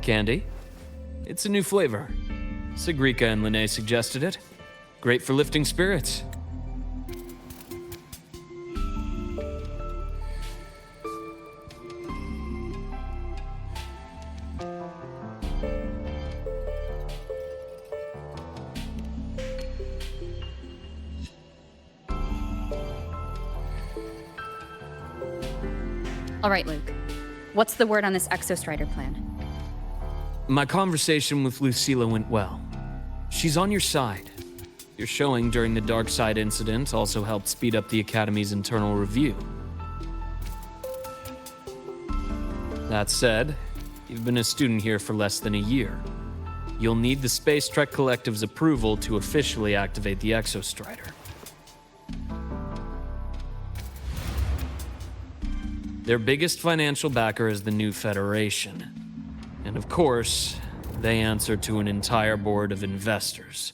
Candy? It's a new flavor. Sigrika and Linnae suggested it. Great for lifting spirits. All right, Luke. What's the word on this Exostrider plan? My conversation with Lucilla went well. She's on your side. Your showing during the Dark Side incident also helped speed up the Academy's internal review. That said, you've been a student here for less than a year. You'll need the Space Trek Collective's approval to officially activate the Exostrider. Their biggest financial backer is the New Federation. And of course, they answer to an entire board of investors.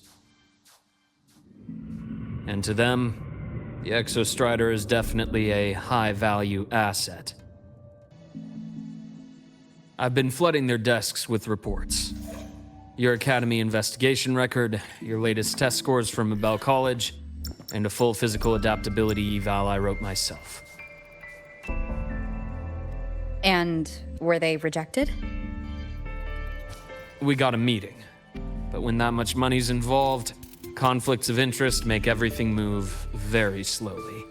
And to them, the Exostrider is definitely a high-value asset. I've been flooding their desks with reports. Your Academy investigation record, your latest test scores from Abel College, and a full physical adaptability eval I wrote myself. And were they rejected? We got a meeting. But when that much money's involved, conflicts of interest make everything move very slowly.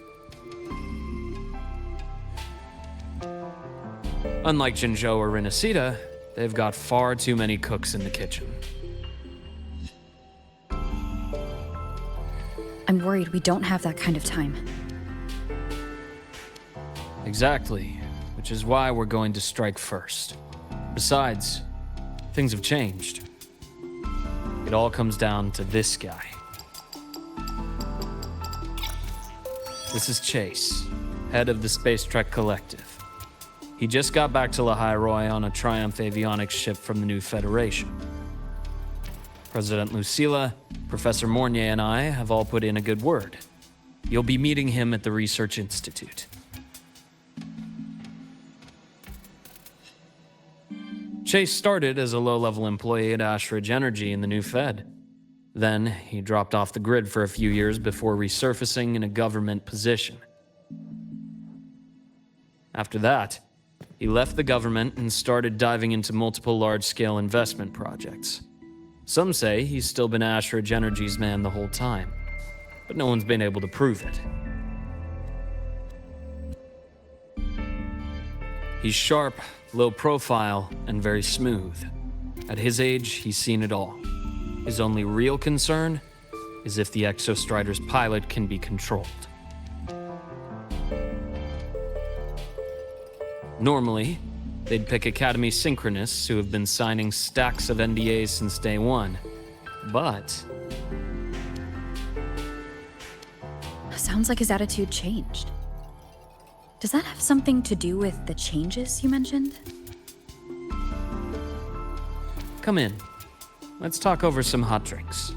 Unlike Jinzhou or Rinasida, they've got far too many cooks in the kitchen. I'm worried we don't have that kind of time. Exactly, which is why we're going to strike first. Besides, things have changed. It all comes down to this guy. This is Chase, head of the Space Trek Collective. He just got back to Lahai Roi on a Triumph avionics ship from the New Federation. President Lucilla, Professor Mornier, and I have all put in a good word. You'll be meeting him at the Research Institute. Chase started as a low-level employee at Ashridge Energy in the New Fed. Then, he dropped off the grid for a few years before resurfacing in a government position. After that, he left the government and started diving into multiple large-scale investment projects. Some say he's still been Ashridge Energy's man the whole time, but no one's been able to prove it. He's sharp, low profile, and very smooth. At his age, he's seen it all. His only real concern is if the Exostrider's pilot can be controlled. Normally, they'd pick Academy synchronists who have been signing stacks of NDAs since day one, but... Sounds like his attitude changed. Does that have something to do with the changes you mentioned? Come in. Let's talk over some hot drinks.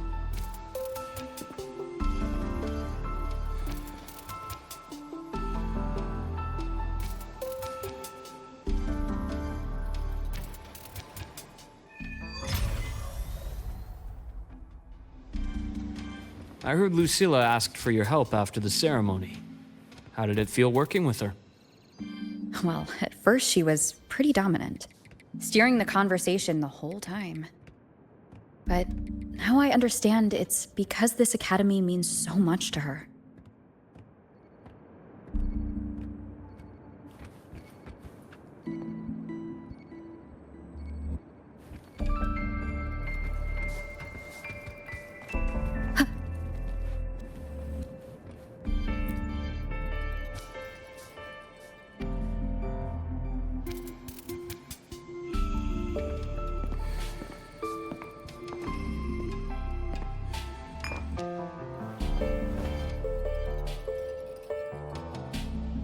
I heard Lucilla asked for your help after the ceremony. How did it feel working with her? Well, at first she was pretty dominant, steering the conversation the whole time. But now I understand it's because this academy means so much to her.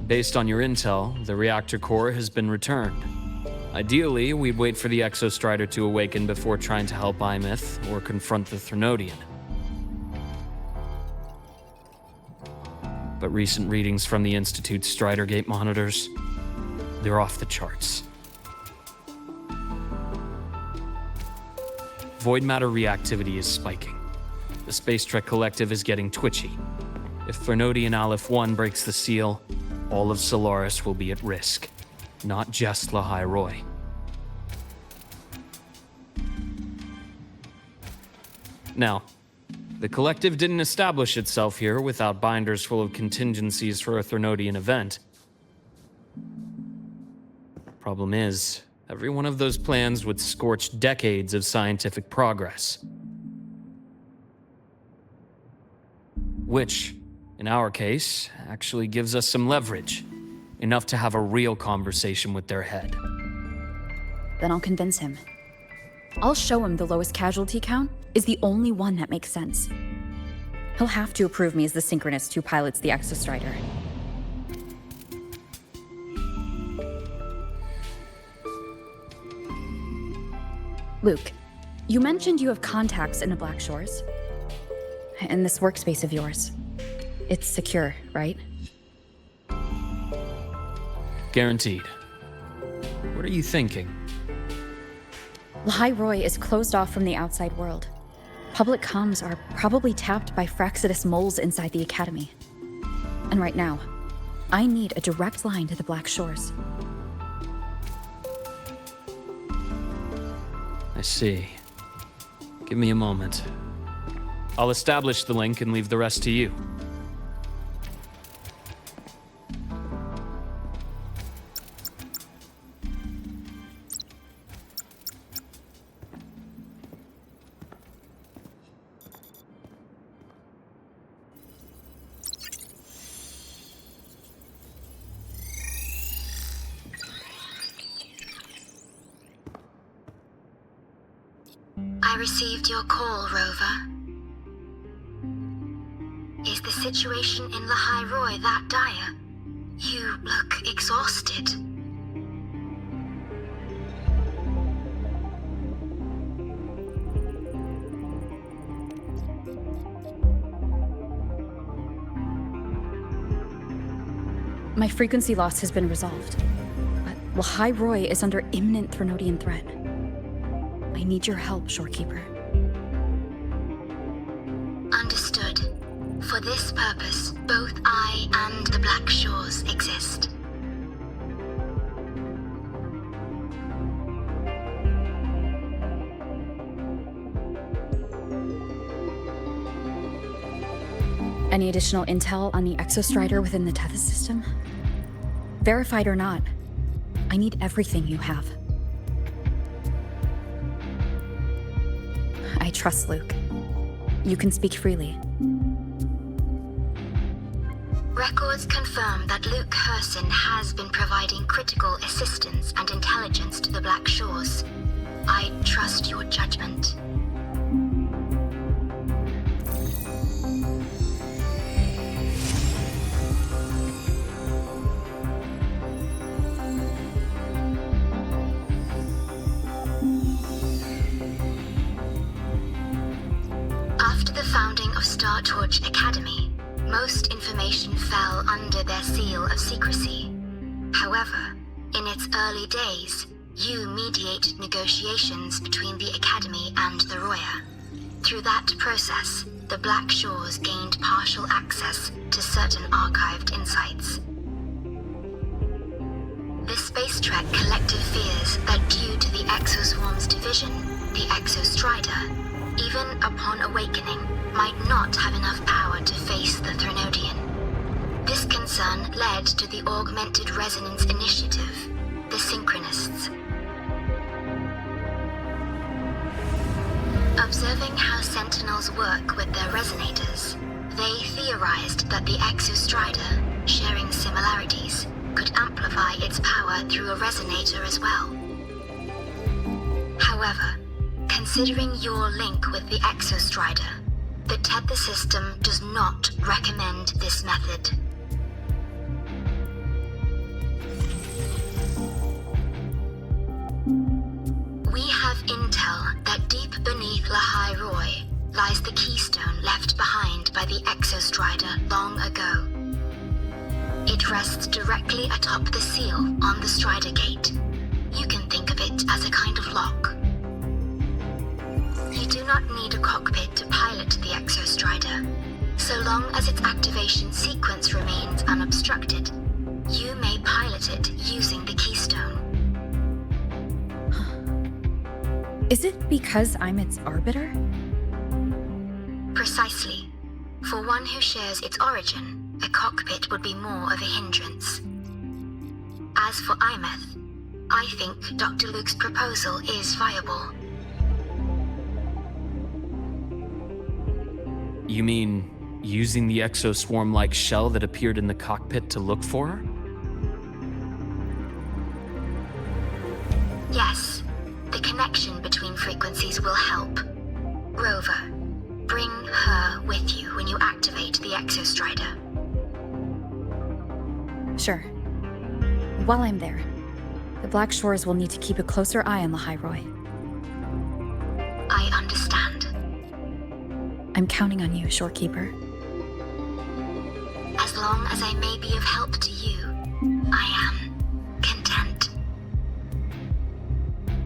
Based on your intel, the reactor core has been returned. Ideally, we'd wait for the Exostrider to awaken before trying to help Imith or confront the Threnodian. But recent readings from the Institute's Strider Gate monitors, they're off the charts. Void matter reactivity is spiking. The Space Trek Collective is getting twitchy. If Fernodian Aleph 1 breaks the seal, all of Solaris will be at risk. Not just Lahai Roi. Now, the Collective didn't establish itself here without binders full of contingencies for a Fernodian event. Problem is, every one of those plans would scorch decades of scientific progress. Which, in our case, actually gives us some leverage. Enough to have a real conversation with their head. Then I'll convince him. I'll show him the lowest casualty count is the only one that makes sense. He'll have to approve me as the synchronist who pilots the Exostrider. Luke, you mentioned you have contacts in the Black Shores. And this workspace of yours. It's secure, right? Guaranteed. What are you thinking? Lahai Roi is closed off from the outside world. Public comms are probably tapped by Fraxidus moles inside the Academy. And right now, I need a direct line to the Black Shores. I see. Give me a moment. I'll establish the link and leave the rest to you. I received your call, Rover. Is the situation in Lahai Roi that dire? You look exhausted. My frequency loss has been resolved, but Lahai Roi is under imminent Thrunodian threat. I need your help, Shorekeeper. Understood. For this purpose, both I and the Black Shores exist. Any additional intel on the Exostrider within the Tethys system? Verified or not, I need everything you have. I trust Luke. You can speak freely. Records confirm that Luke Herson has been providing critical assistance and intelligence to the Black Shores. I trust your judgment. After the founding of Star Torch Academy, most information fell under their seal of secrecy. However, in its early days, you mediated negotiations between the Academy and the Roya. Through that process, the Black Shores gained partial access to certain archived insights. The Space Trek Collective fears that due to the Exoswarm's division, the Exostrider, even upon awakening, might not have enough power to face the Thrunodian. This concern led to the Augmented Resonance Initiative, the Synchronists. Observing how Sentinels work with their resonators, they theorized that the Exostrider, sharing similarities, could amplify its power through a resonator as well. However, considering your link with the Exostrider, the Tether system does not recommend this method. We have intel that deep beneath Lahai Roi lies the keystone left behind by the Exostrider long ago. It rests directly atop the seal on the Strider Gate. You can think of it as a kind of lock. do not need a cockpit to pilot the Exostrider. So long as its activation sequence remains unobstructed, you may pilot it using the keystone. Is it because I'm its arbiter? Precisely. For one who shares its origin, a cockpit would be more of a hindrance. As for Imeth, I think Dr. Luke's proposal is viable. You mean using the exoswarm-like shell that appeared in the cockpit to look for her? Yes, the connection between frequencies will help. Rover, bring her with you when you activate the Exostrider. Sure. While I'm there, the Black Shores will need to keep a closer eye on Lahai Roi. I understand. I'm counting on you, Shorekeeper. As long as I may be of help to you, I am content.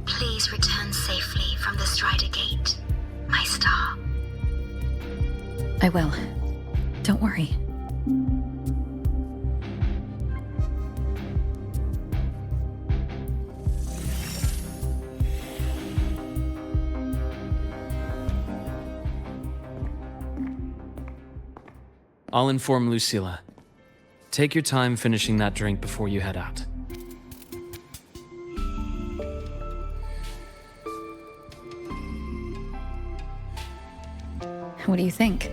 Please return safely from the Strider Gate, my star. I will. Don't worry. I'll inform Lucilla. Take your time finishing that drink before you head out. What do you think?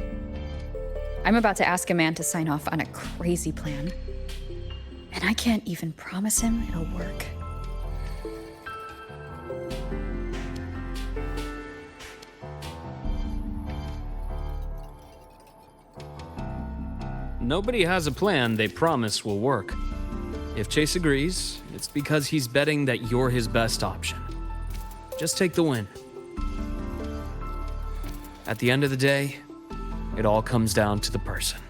I'm about to ask a man to sign off on a crazy plan, and I can't even promise him it'll work. Nobody has a plan they promise will work. If Chase agrees, it's because he's betting that you're his best option. Just take the win. At the end of the day, it all comes down to the person.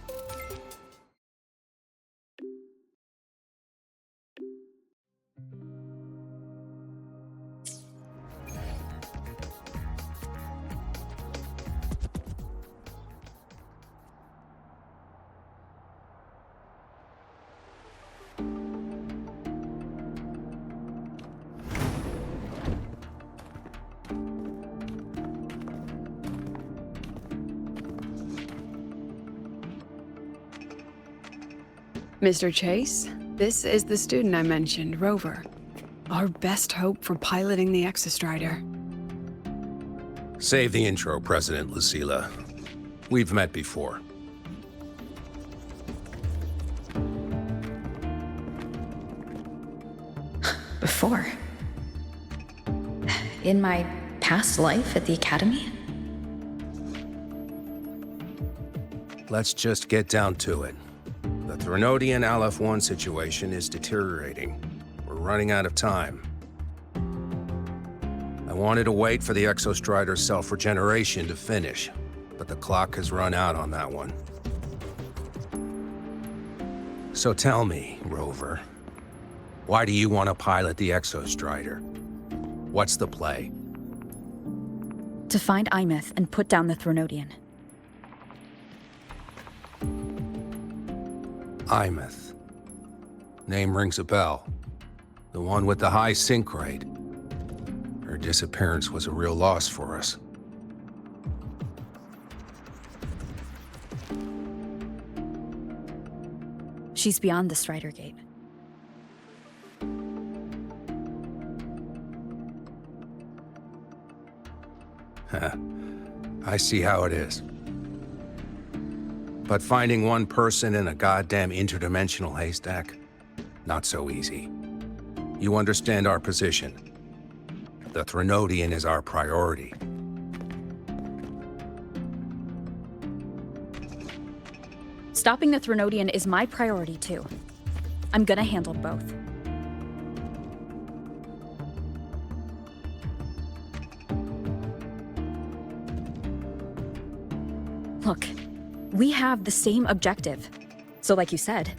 Mr. Chase, this is the student I mentioned, Rover. Our best hope for piloting the Exostrider. Save the intro, President Lucilla. We've met before. Before? In my past life at the Academy? Let's just get down to it. The Threnodian Aleph-1 situation is deteriorating. We're running out of time. I wanted to wait for the Exostrider's self-regeneration to finish, but the clock has run out on that one. So tell me, Rover, why do you want to pilot the Exostrider? What's the play? To find Imeth and put down the Threnodian. Imeth. Name rings a bell. The one with the high sync rate. Her disappearance was a real loss for us. She's beyond the Strider Gate. I see how it is. But finding one person in a goddamn interdimensional haystack? Not so easy. You understand our position. The Threnodian is our priority. Stopping the Threnodian is my priority too. I'm gonna handle both. Look, we have the same objective. So like you said,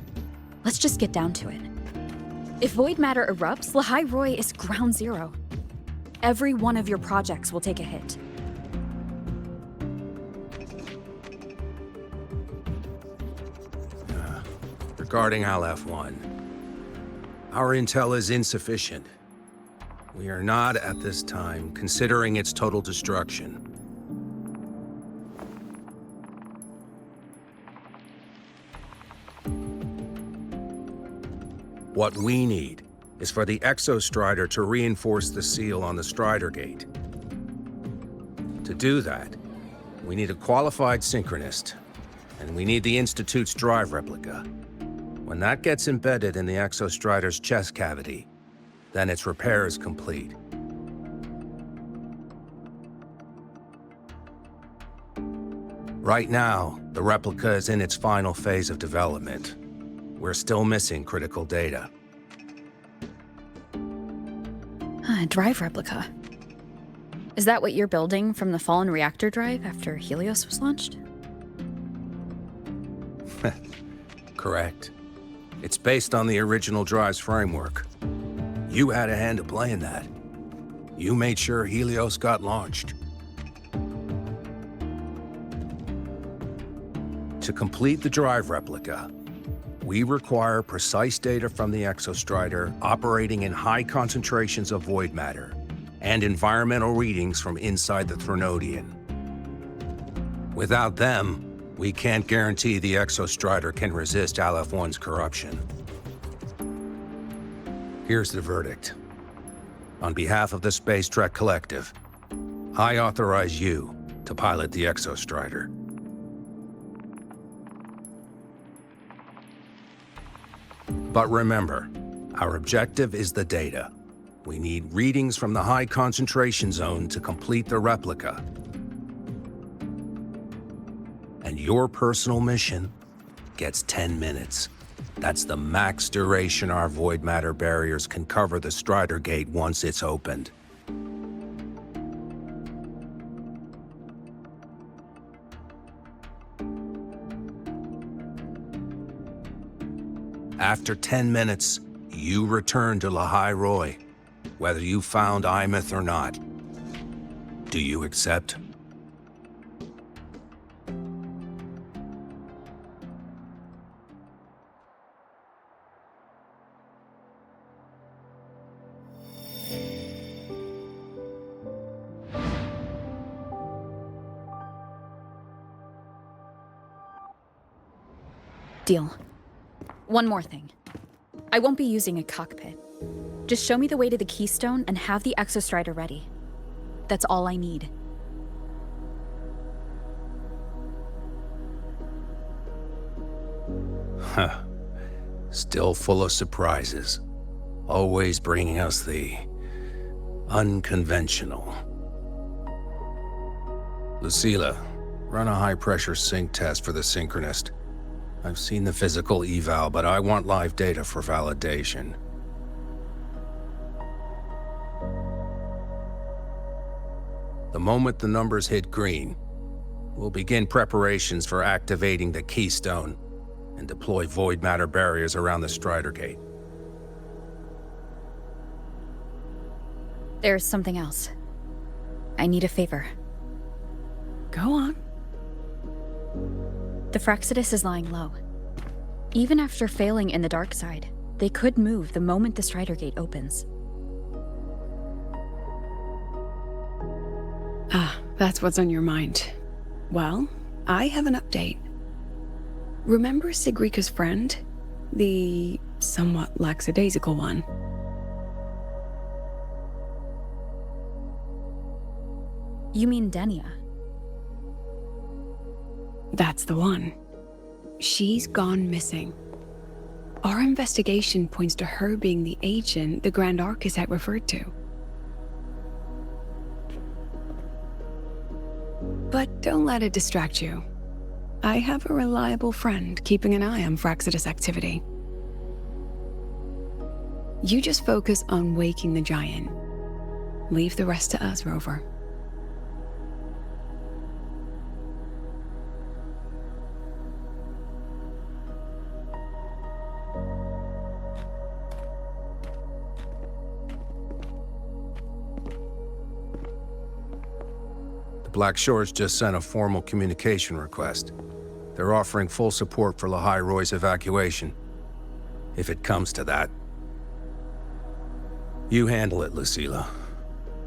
let's just get down to it. If void matter erupts, Lahai Roi is ground zero. Every one of your projects will take a hit. Regarding Aleph-1, our intel is insufficient. We are not, at this time, considering its total destruction. What we need is for the Exostrider to reinforce the seal on the Strider Gate. To do that, we need a qualified synchronist, and we need the Institute's drive replica. When that gets embedded in the Exostrider's chest cavity, then its repair is complete. Right now, the replica is in its final phase of development. We're still missing critical data. Drive replica. Is that what you're building from the fallen reactor drive after Helios was launched? Correct. It's based on the original drive's framework. You had a hand to play in that. You made sure Helios got launched. To complete the drive replica, we require precise data from the Exostrider operating in high concentrations of void matter and environmental readings from inside the Threnodian. Without them, we can't guarantee the Exostrider can resist Aleph-1's corruption. Here's the verdict. On behalf of the Space Trek Collective, I authorize you to pilot the Exostrider. But remember, our objective is the data. We need readings from the high concentration zone to complete the replica. And your personal mission gets 10 minutes. That's the max duration our void matter barriers can cover the Strider Gate once it's opened. After 10 minutes, you return to Lahai Roi, whether you found Imeth or not. Do you accept? Deal. One more thing. I won't be using a cockpit. Just show me the way to the Keystone and have the Exostrider ready. That's all I need. Huh. Still full of surprises. Always bringing us the unconventional. Lucila, run a high-pressure sync test for the Synchronist. I've seen the physical eval, but I want live data for validation. The moment the numbers hit green, we'll begin preparations for activating the Keystone and deploy void matter barriers around the Strider Gate. There's something else. I need a favor. Go on. The Fractsidus is lying low. Even after failing in the dark side, they could move the moment the Strider Gate opens. Ah, that's what's on your mind. Well, I have an update. Remember Sigrika's friend? The somewhat lackadaisical one? You mean Denia? That's the one. She's gone missing. Our investigation points to her being the agent the Grand Architect referred to. But don't let it distract you. I have a reliable friend keeping an eye on Fractsidus activity. You just focus on waking the giant. Leave the rest to us, Rover. Black Shores just sent a formal communication request. They're offering full support for Lahai Roi's evacuation, if it comes to that. You handle it, Lucilla.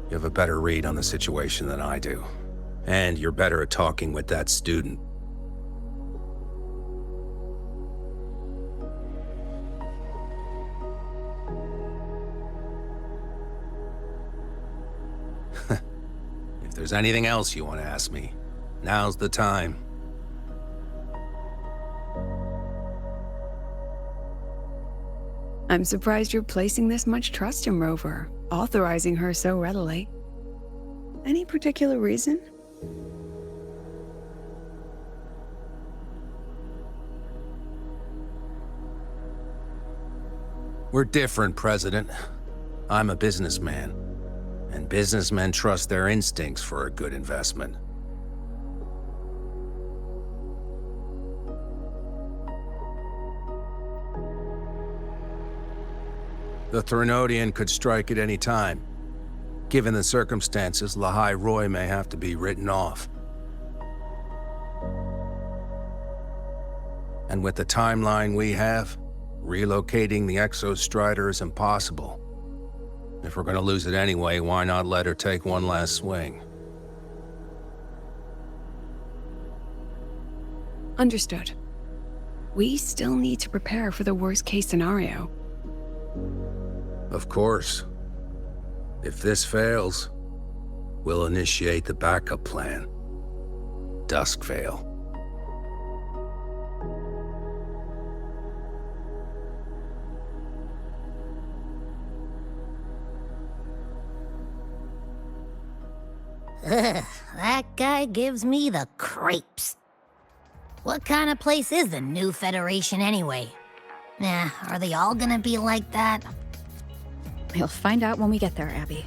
You have a better read on the situation than I do. And you're better at talking with that student. If there's anything else you want to ask me, now's the time. I'm surprised you're placing this much trust in Rover, authorizing her so readily. Any particular reason? We're different, President. I'm a businessman, and businessmen trust their instincts for a good investment. The Threnodian could strike at any time. Given the circumstances, Lahai Roi may have to be written off. And with the timeline we have, relocating the Exostrider is impossible. If we're gonna lose it anyway, why not let her take one last swing? Understood. We still need to prepare for the worst-case scenario. Of course. If this fails, we'll initiate the backup plan. Duskvale. Ugh, that guy gives me the creeps. What kind of place is the new Federation anyway? Nah, are they all gonna be like that? We'll find out when we get there, Abby.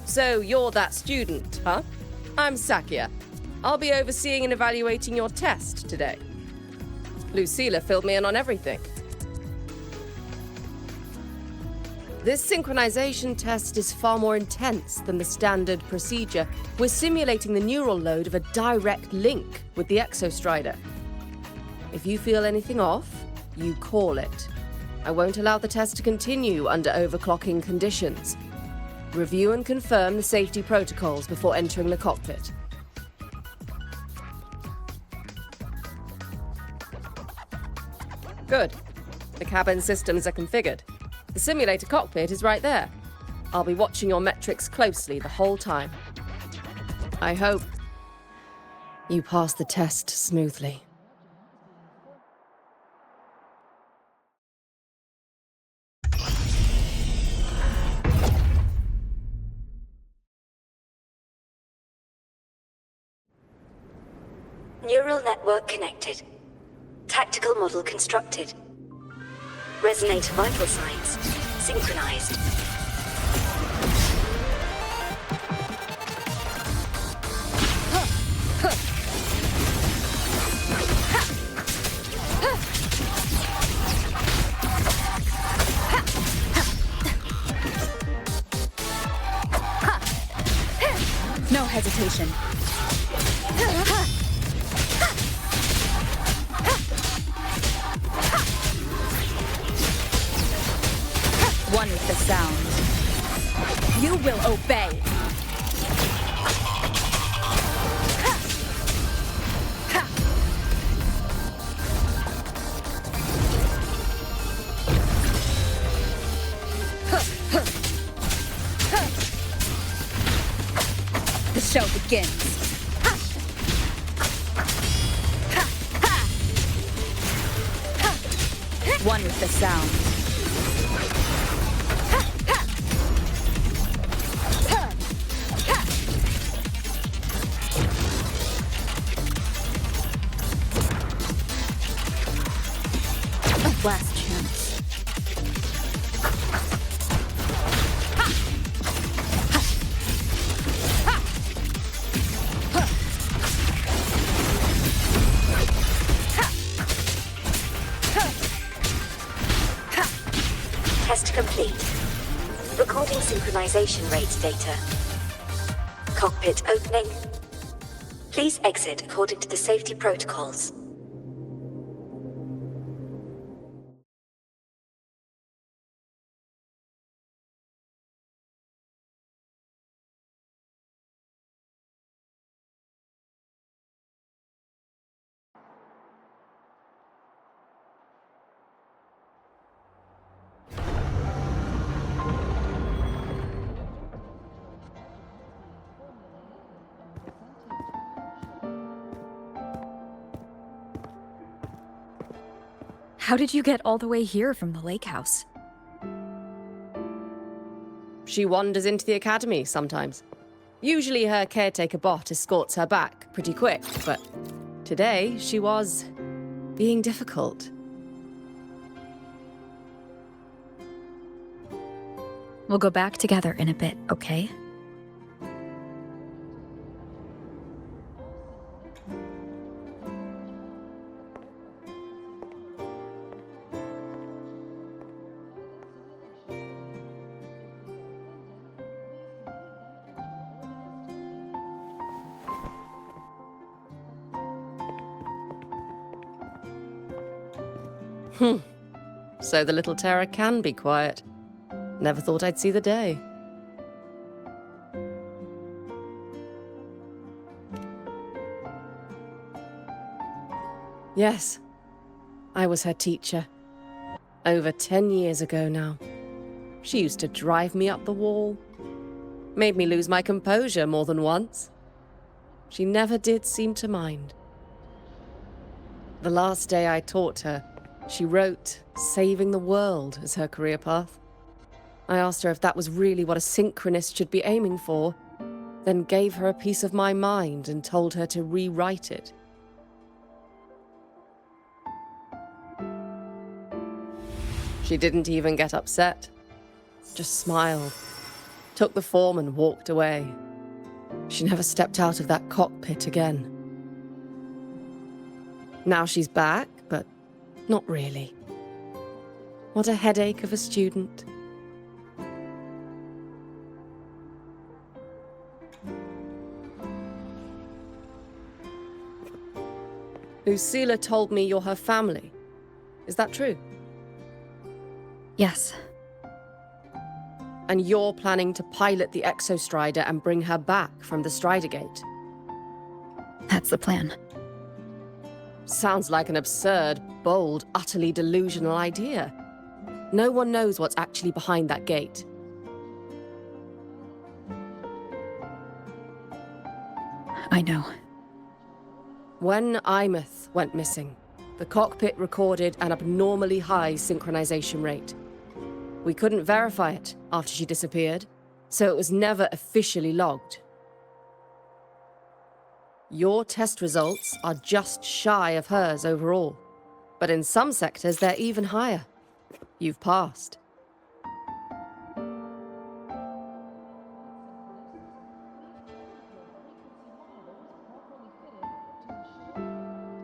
So you're that student, huh? I'm Sakia. I'll be overseeing and evaluating your test today. Lucilla filled me in on everything. This synchronization test is far more intense than the standard procedure. We're simulating the neural load of a direct link with the Exostrider. If you feel anything off, you call it. I won't allow the test to continue under overclocking conditions. Review and confirm the safety protocols before entering the cockpit. Good. The cabin systems are configured. The simulator cockpit is right there. I'll be watching your metrics closely the whole time. I hope you pass the test smoothly. Neural network connected. Tactical model constructed. Resonator vital signs synchronized. No hesitation. One with the sound. You will obey. The show begins. One with the sound. Last chance. Test complete. Recording synchronization rate data. cockpit opening. Please exit according to the safety protocols. How did you get all the way here from the lake house? She wanders into the academy sometimes. Usually her caretaker bot escorts her back pretty quick, but today she was being difficult. We'll go back together in a bit, okay? So the little terror can be quiet. Never thought I'd see the day. Yes, I was her teacher. Over 10 years ago now. She used to drive me up the wall. Made me lose my composure more than once. She never did seem to mind. The last day I taught her, she wrote saving the world as her career path. I asked her if that was really what a synchronist should be aiming for, then gave her a piece of my mind and told her to rewrite it. She didn't even get upset, just smiled, took the form and walked away. She never stepped out of that cockpit again. Now she's back, but not really. What a headache of a student. Lucilla told me you're her family. Is that true? Yes. And you're planning to pilot the Exostrider and bring her back from the Strider Gate? That's the plan. Sounds like an absurd, bold, utterly delusional idea. No one knows what's actually behind that gate. I know. When Imeth went missing, the cockpit recorded an abnormally high synchronization rate. We couldn't verify it after she disappeared, so it was never officially logged. Your test results are just shy of hers overall, but in some sectors they're even higher. You've passed.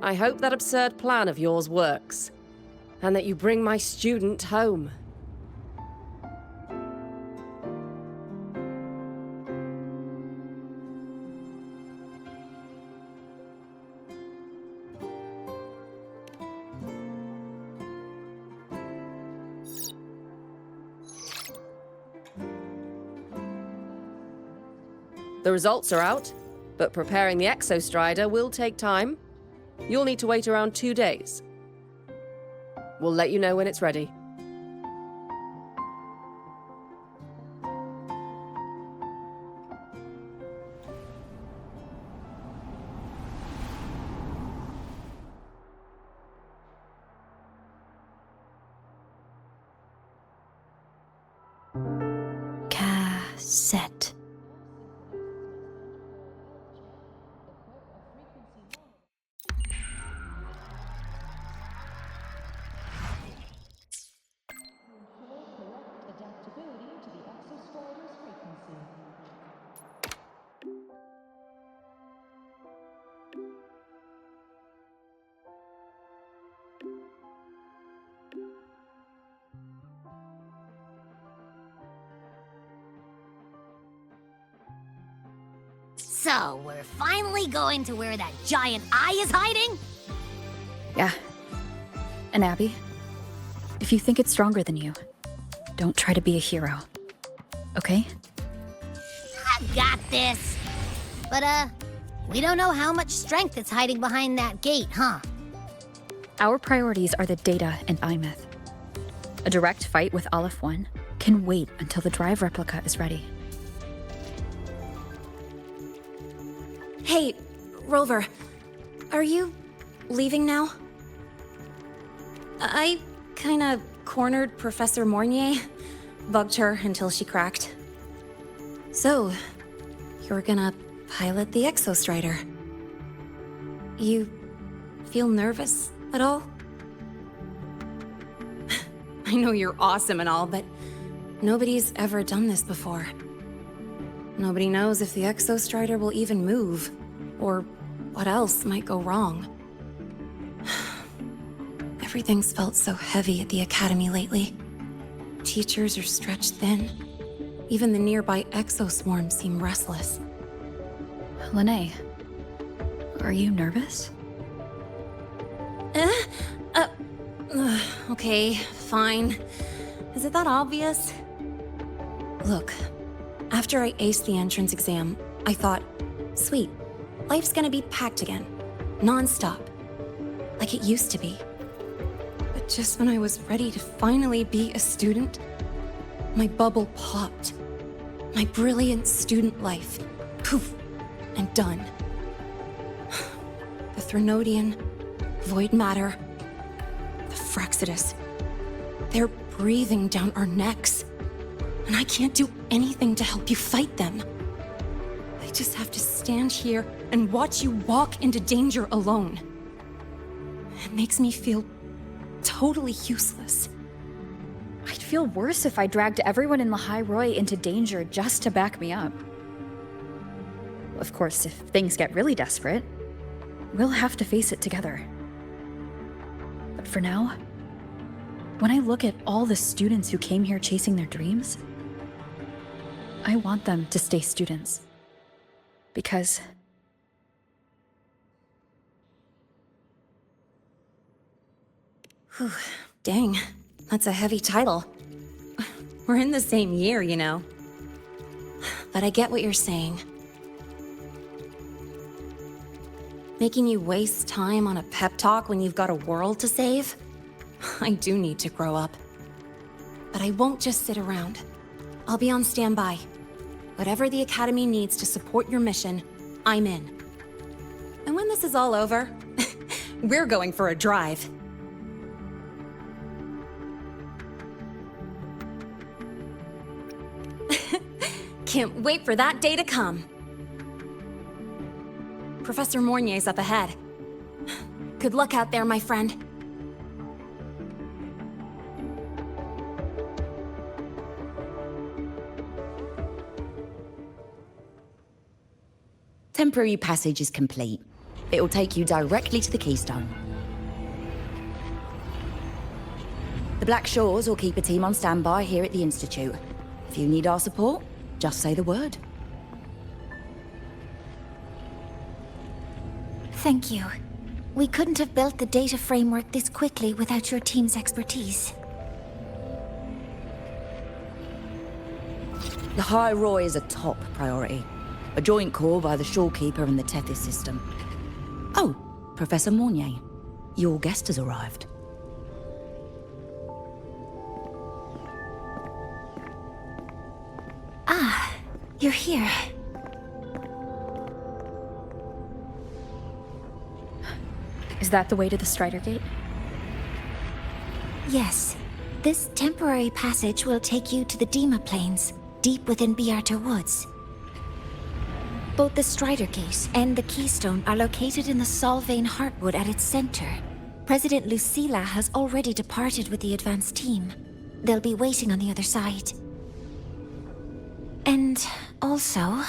I hope that absurd plan of yours works, and that you bring my student home. The results are out, but preparing the Exostrider will take time. You'll need to wait around 2 days. We'll let you know when it's ready. Cassette. So, we're finally going to where that giant eye is hiding? Yeah. And Abby, if you think it's stronger than you, don't try to be a hero. Okay? I've got this. But, we don't know how much strength is hiding behind that gate, huh? Our priorities are the data and IMyth. A direct fight with Aleph 1 can wait until the drive replica is ready. Hey, Rover. Are you leaving now? I kinda cornered Professor Mornier, bugged her until she cracked. So, you're gonna pilot the Exostrider. You feel nervous at all? I know you're awesome and all, but nobody's ever done this before. Nobody knows if the Exostrider will even move, or what else might go wrong. Everything's felt so heavy at the Academy lately. Teachers are stretched thin. Even the nearby exoswarms seem restless. Lene, are you nervous? Okay, fine. Is it that obvious? Look, after I aced the entrance exam, I thought, sweet, life's gonna be packed again. Non-stop. Like it used to be. But just when I was ready to finally be a student, my bubble popped. My brilliant student life. Poof. And done. The Threnodian, void matter, the Frexidus. They're breathing down our necks. And I can't do anything to help you fight them. I just have to stand here and watch you walk into danger alone. It makes me feel totally useless. I'd feel worse if I dragged everyone in Lahai Roi into danger just to back me up. Of course, if things get really desperate, we'll have to face it together. But for now, when I look at all the students who came here chasing their dreams, I want them to stay students. Because Whew, dang, that's a heavy title. We're in the same year, you know. But I get what you're saying. Making you waste time on a pep talk when you've got a world to save? I do need to grow up. But I won't just sit around. I'll be on standby. Whatever the Academy needs to support your mission, I'm in. And when this is all over, we're going for a drive. Can't wait for that day to come. Professor Mornier's up ahead. Good luck out there, my friend. Temporary passage is complete. It'll take you directly to the Keystone. The Black Shores will keep a team on standby here at the Institute. If you need our support, just say the word. Thank you. We couldn't have built the data framework this quickly without your team's expertise. Lahai Roi is a top priority. A joint call by the Shorekeeper and the Tethys system. Oh, Professor Mornier, your guest has arrived. Ah, you're here. is that the way to the Strider Gate? Yes. This temporary passage will take you to the Dima Plains, deep within Biarter Woods. Both the Strider Gate and the Keystone are located in the Solvane Heartwood at its center. President Lucilla has already departed with the advance team. They'll be waiting on the other side. And also...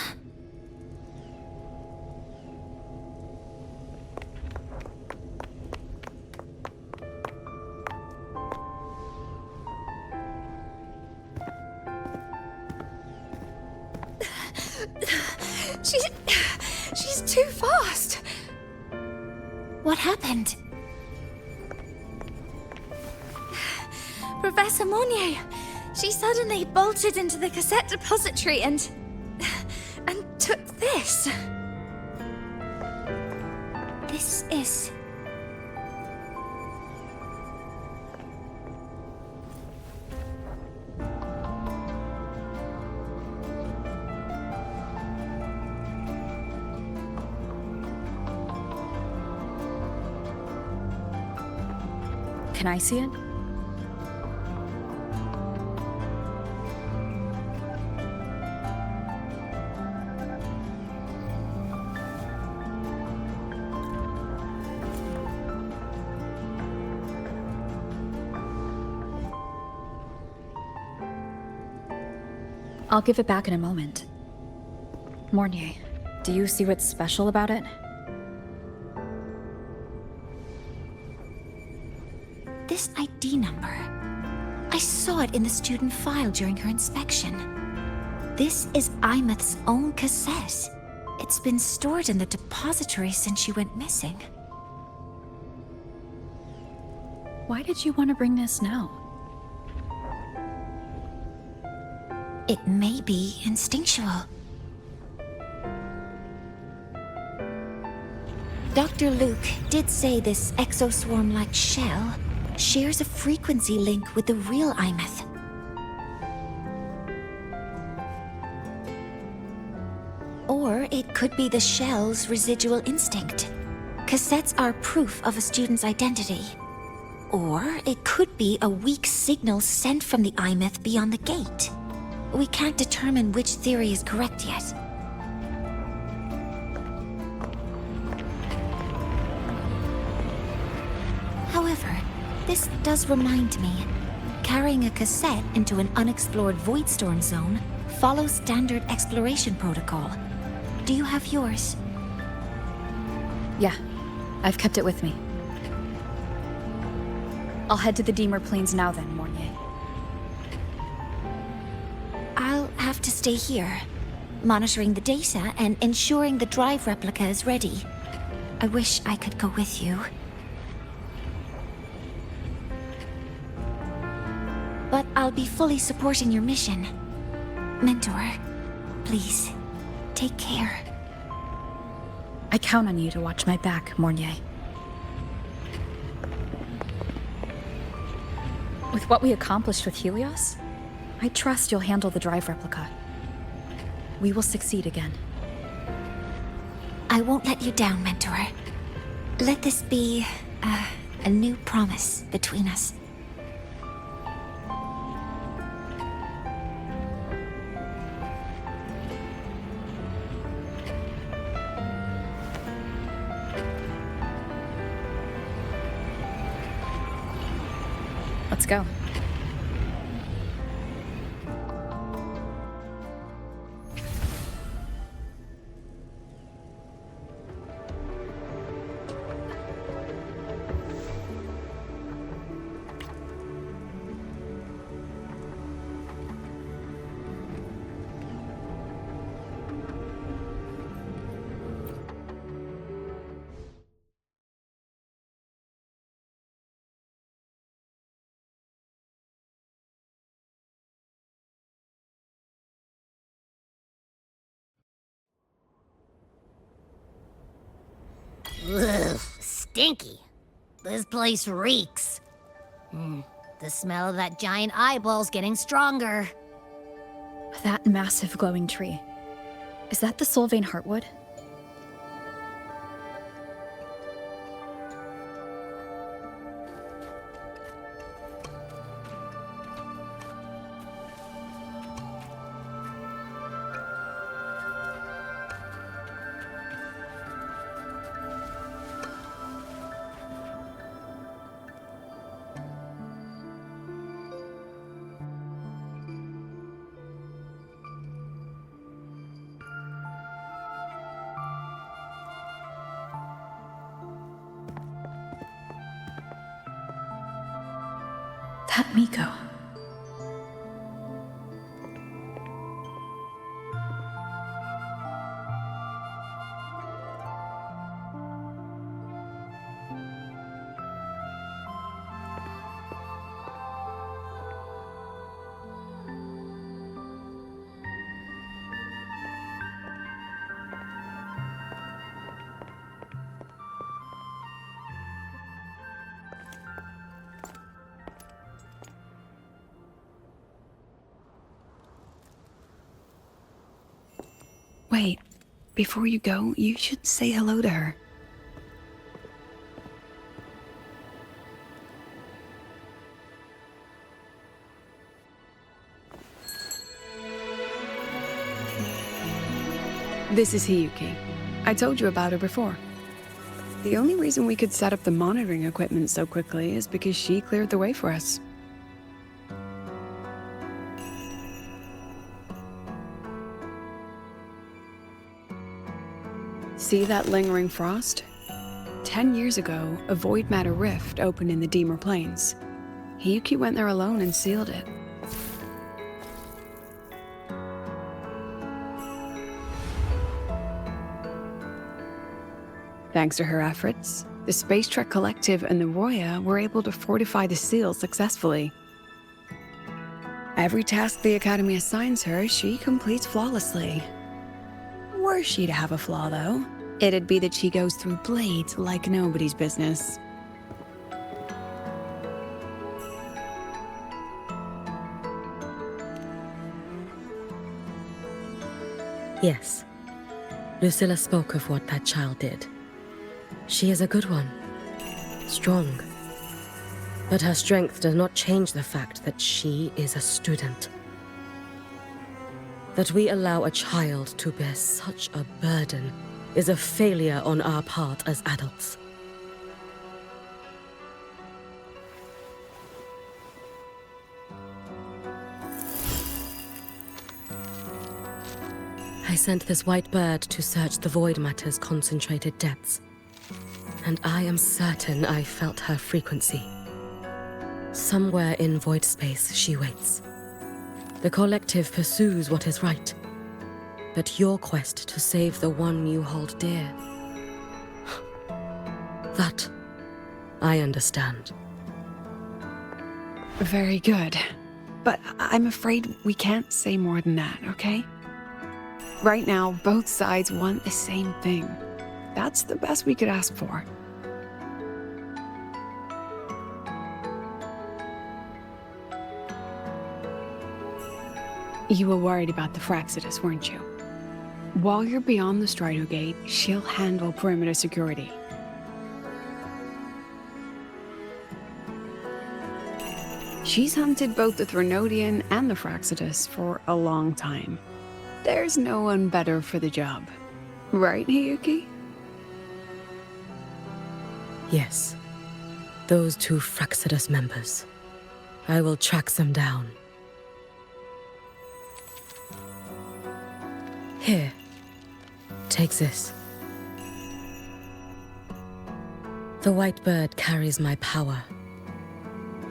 too fast. What happened? Professor Monnier, she suddenly bolted into the cassette depository and took this. This is... Can I see it? I'll give it back in a moment. Mornier, do you see what's special about it? This ID number. I saw it in the student file during her inspection. This is Imeth's own cassette. It's been stored in the depository since she went missing. Why did you want to bring this now? It may be instinctual. Dr. Luke did say this exoswarm-like shell shares a frequency link with the real Imeth. Or it could be the shell's residual instinct. Cassettes are proof of a student's identity. Or it could be a weak signal sent from the Imeth beyond the gate. We can't determine which theory is correct yet. However, this does remind me, carrying a cassette into an unexplored Voidstorm zone follows standard exploration protocol. Do you have yours? Yeah, I've kept it with me. I'll head to the Deemer Plains now then, Mornier. I'll have to stay here, monitoring the data and ensuring the drive replica is ready. I wish I could go with you. But I'll be fully supporting your mission. Mentor, please, take care. I count on you to watch my back, Mornier. With what we accomplished with Helios, I trust you'll handle the drive replica. We will succeed again. I won't let you down, Mentor. Let this be a new promise between us. Let's go. Ugh, stinky. This place reeks. The smell of that giant eyeball's getting stronger. That massive glowing tree. Is that the Solvane Heartwood? That Miko. before you go, you should say hello to her. This is Hiyuki. I told you about her before. The only reason we could set up the monitoring equipment so quickly is because she cleared the way for us. See that lingering frost? 10 years ago, a void matter rift opened in the Deemer Plains. Hiyuki went there alone and sealed it. Thanks to her efforts, the Space Trek Collective and the Roya were able to fortify the seal successfully. Every task the Academy assigns her, she completes flawlessly. Were she to have a flaw, though, it'd be that she goes through blades like nobody's business. Yes. Lucilla spoke of what that child did. She is a good one. Strong. But her strength does not change the fact that she is a student. That we allow a child to bear such a burden is a failure on our part as adults. I sent this white bird to search the void matter's concentrated depths, and I am certain I felt her frequency. Somewhere in void space she waits. The collective pursues what is right, but your quest to save the one you hold dear, that I understand. Very good. But I'm afraid we can't say more than that, okay? Right now, both sides want the same thing. That's the best we could ask for. You were worried about the Fraxidus, weren't you? While you're beyond the Strider Gate, she'll handle perimeter security. She's hunted both the Threnodian and the Fraxidus for a long time. There's no one better for the job. Right, Hiyuki? Yes. Those two Fraxidus members. I will track them down. Here. Take this. The white bird carries my power.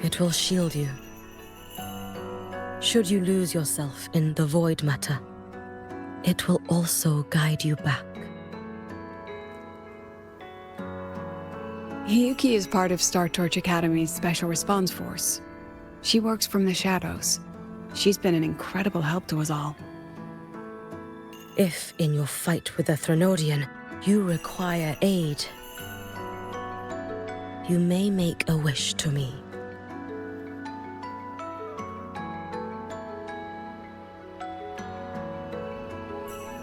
It will shield you. Should you lose yourself in the void matter, it will also guide you back. Hiyuki is part of Star Torch Academy's Special Response Force. She works from the shadows. She's been an incredible help to us all. If, in your fight with the Threnodian, you require aid, you may make a wish to me.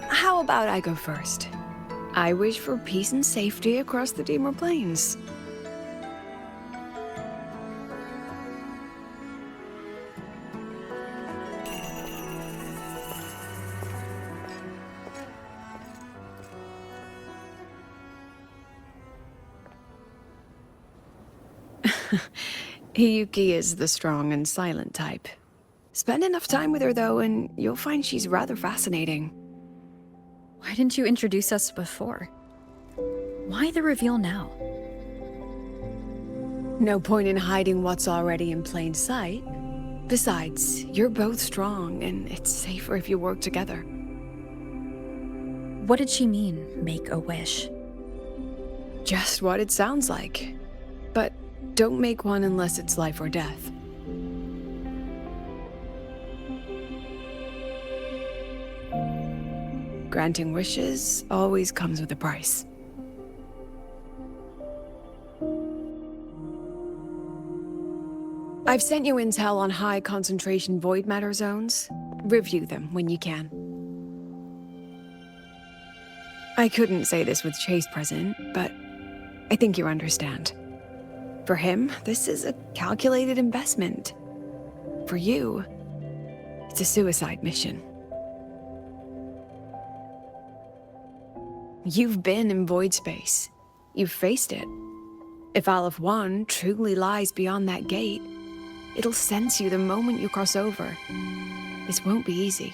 How about I go first? I wish for peace and safety across the Deemer Plains. Hiyuki is the strong and silent type. Spend enough time with her, though, and you'll find she's rather fascinating. Why didn't you introduce us before? Why the reveal now? No point in hiding what's already in plain sight. Besides, you're both strong, and it's safer if you work together. What did she mean, make a wish? Just what it sounds like. But don't make one unless it's life or death. Granting wishes always comes with a price. I've sent you intel on high concentration void matter zones. Review them when you can. I couldn't say this with Chase present, but I think you understand. For him, this is a calculated investment. For you, it's a suicide mission. You've been in void space. You've faced it. If Aleph 1 truly lies beyond that gate, it'll sense you the moment you cross over. This won't be easy.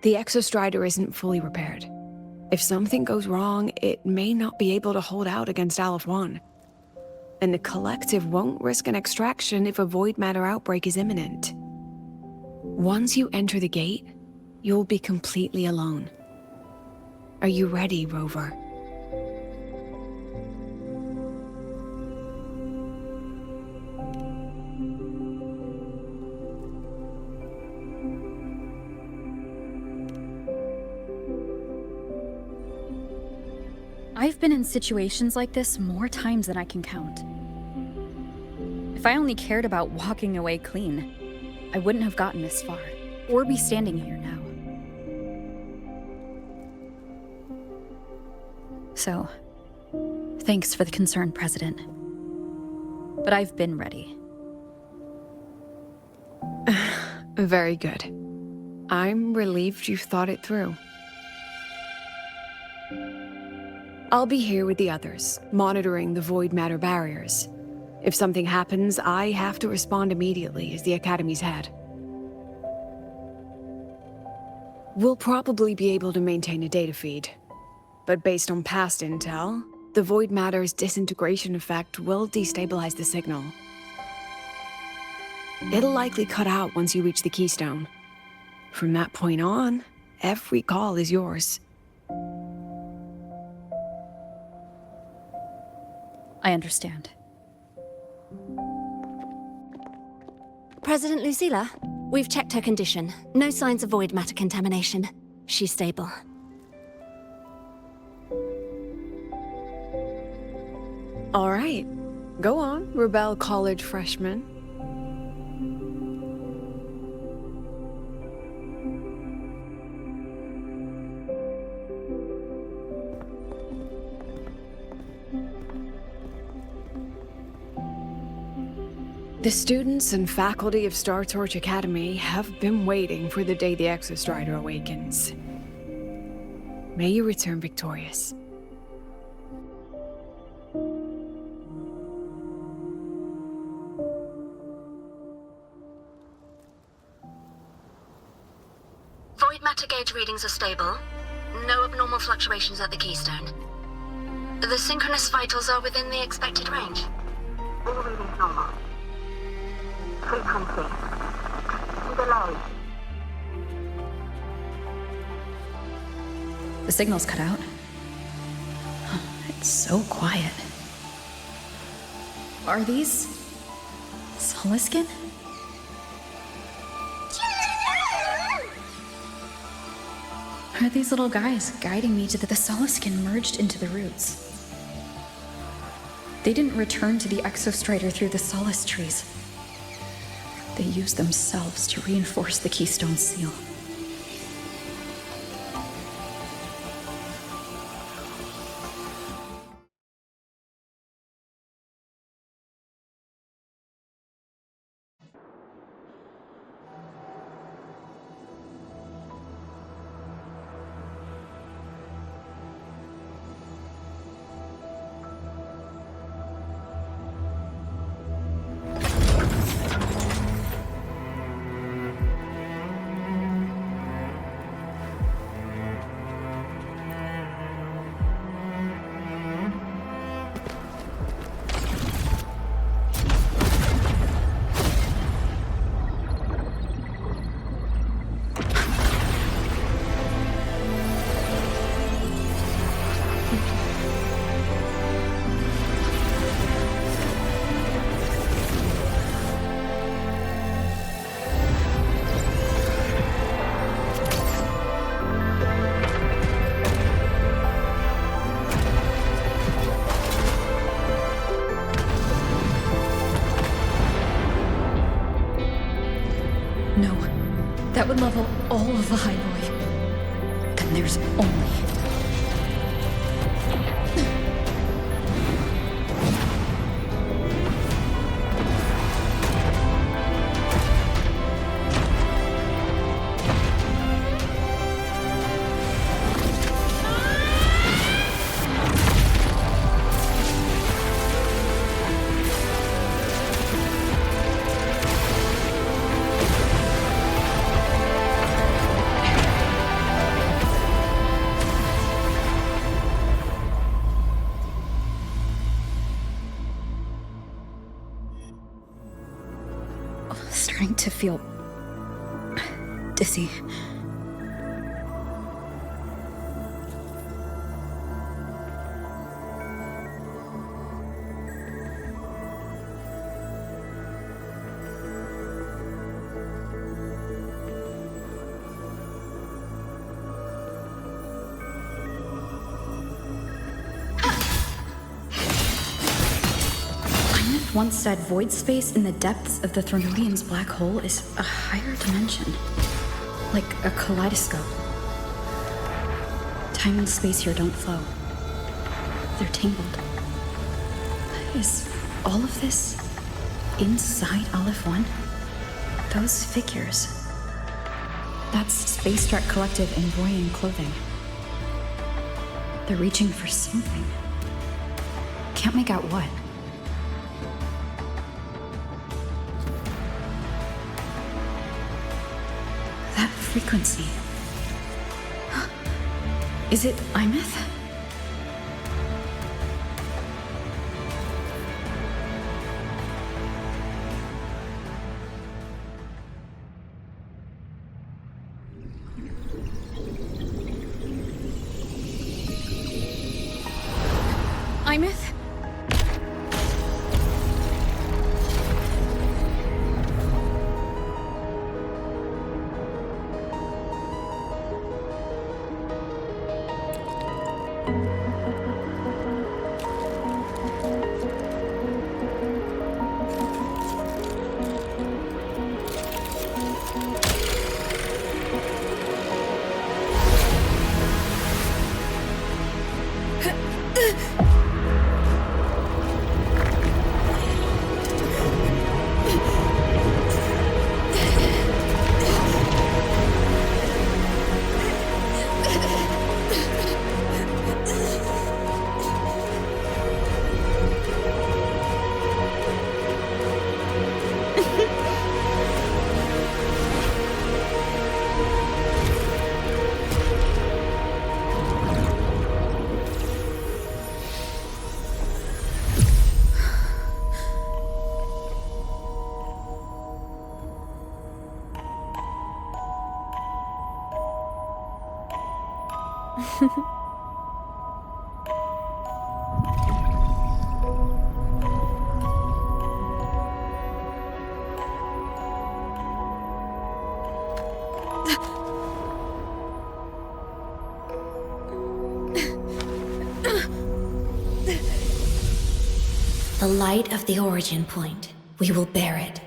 The Exostrider isn't fully repaired. If something goes wrong, it may not be able to hold out against Aleph 1. And the Collective won't risk an extraction if a void matter outbreak is imminent. Once you enter the gate, you'll be completely alone. Are you ready, Rover? I've been in situations like this more times than I can count. If I only cared about walking away clean, I wouldn't have gotten this far, or be standing here now. So, thanks for the concern, President. But I've been ready. Very good. I'm relieved you've thought it through. I'll be here with the others, monitoring the void matter barriers. If something happens, I have to respond immediately as the Academy's head. We'll probably be able to maintain a data feed, but based on past intel, the void matter's disintegration effect will destabilize the signal. It'll likely cut out once you reach the keystone. From that point on, every call is yours. I understand. President Lucilla, we've checked her condition. No signs of void matter contamination. She's stable. All right. Go on, Rebel College freshman. The students and faculty of Star Torch Academy have been waiting for the day the Exostrider awakens. May you return victorious. Void matter gauge readings are stable. No abnormal fluctuations at the keystone. The synchronous vitals are within the expected range. All readings normal. Frequency. Delay. The signal's cut out. It's so quiet. Are these Soliskin? Are these little guys guiding me to the Soliskin merged into the roots? They didn't return to the Exostrider through the Solace trees. They used themselves to reinforce the Keystone Seal. No, that would level all of Lahai Roi. there's only... Starting to feel dizzy. Once said void space in the depths of the Threnodian's black hole is a higher dimension. Like a kaleidoscope. Time and space here don't flow. They're tangled. Is all of this inside Aleph 1? Those figures. That's Space Trek Collective in Voyan clothing. They're reaching for something. Can't make out what. That frequency. Is it Imeth? Imeth? The light of the origin point. We will bear it.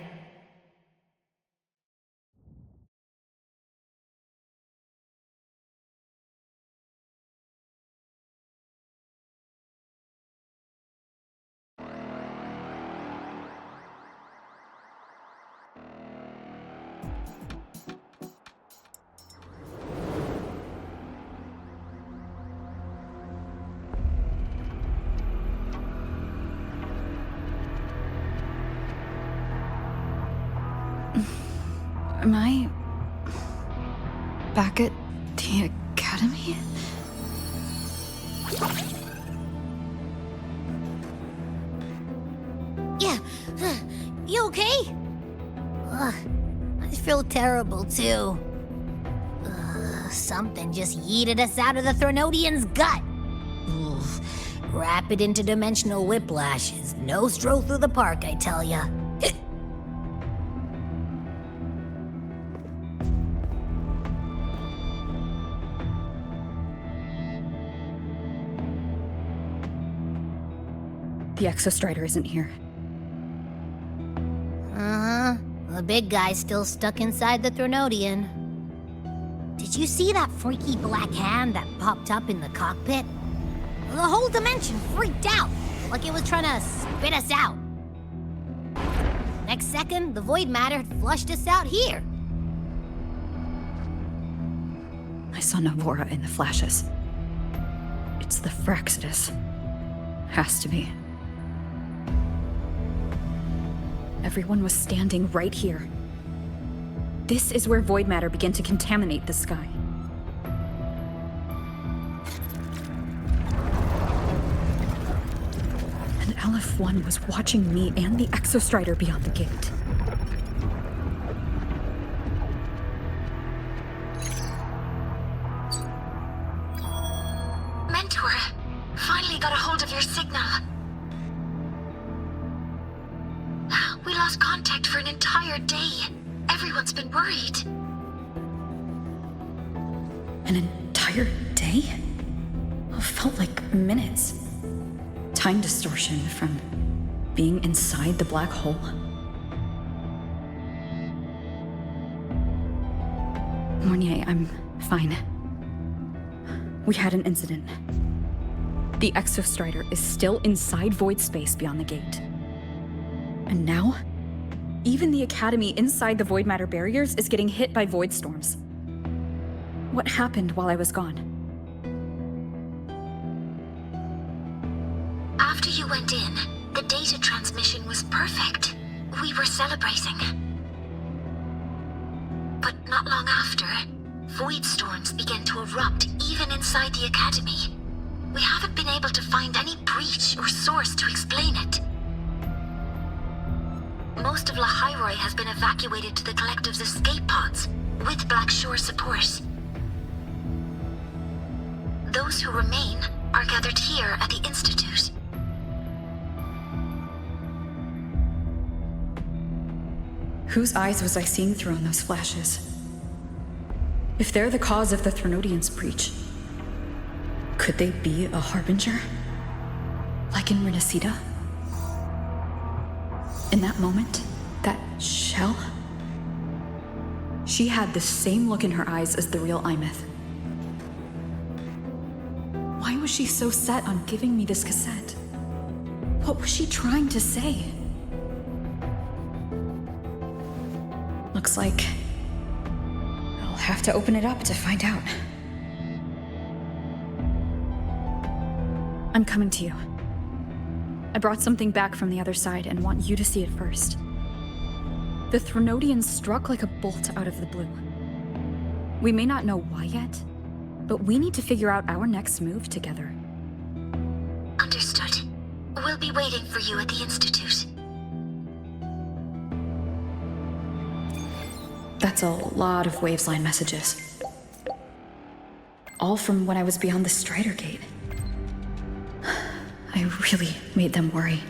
Am I back at the academy? Yeah, you okay? I feel terrible too. Something just yeeted us out of the Threnodian's gut. Oof. Rapid interdimensional whiplash is no stroll through the park, I tell ya. The Exostrider isn't here. The big guy's still stuck inside the Threnodian. Did you see that freaky black hand that popped up in the cockpit? The whole dimension freaked out, like it was trying to spit us out. Next second, the void matter had flushed us out here. I saw Navora in the flashes. It's the Frexodus. Has to be. Everyone was standing right here. This is where void matter began to contaminate the sky. And LF1 was watching me and the Exostrider beyond the gate. Mentor, finally got a hold of your signal. We lost contact for an entire day. Everyone's been worried. An entire day? It felt like minutes. Time distortion from being inside the black hole. Mornier, I'm fine. We had an incident. The Exostrider is still inside void space beyond the gate. And now, even the Academy inside the void matter barriers is getting hit by void storms. What happened while I was gone? After you went in, the data transmission was perfect. We were celebrating. But not long after, void storms began to erupt even inside the Academy. We haven't been able to find any breach or source to explain it. Most of Lahai Roi has been evacuated to the Collective's escape pods, with Black Shore support. Those who remain are gathered here at the Institute. Whose eyes was I seeing through in those flashes? If they're the cause of the Threnodians' breach, could they be a harbinger? Like in Renacida? In that moment, that shell? She had the same look in her eyes as the real Imeth. Why was she so set on giving me this cassette? What was she trying to say? Looks like I'll have to open it up to find out. I'm coming to you. I brought something back from the other side and want you to see it first. The Threnodians struck like a bolt out of the blue. We may not know why yet, but we need to figure out our next move together. Understood. We'll be waiting for you at the Institute. That's a lot of Wavesline messages. All from when I was beyond the Strider Gate. I really made them worry.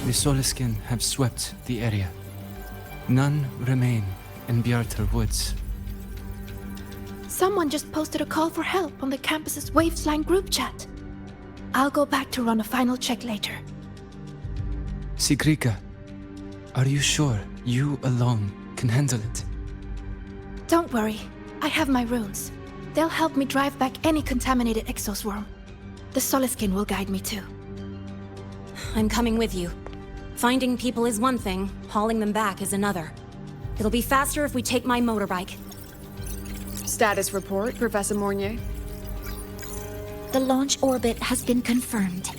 The Soliskin have swept the area. None remain in Bjartar Woods. Someone just posted a call for help on the campus's Waveslang group chat. I'll go back to run a final check later. Sigrika, are you sure you alone can handle it? Don't worry, I have my runes. They'll help me drive back any contaminated exoswarm. The Soliskin will guide me too. I'm coming with you. Finding people is one thing, hauling them back is another. It'll be faster if we take my motorbike. Status report, Professor Mornier. The launch orbit has been confirmed.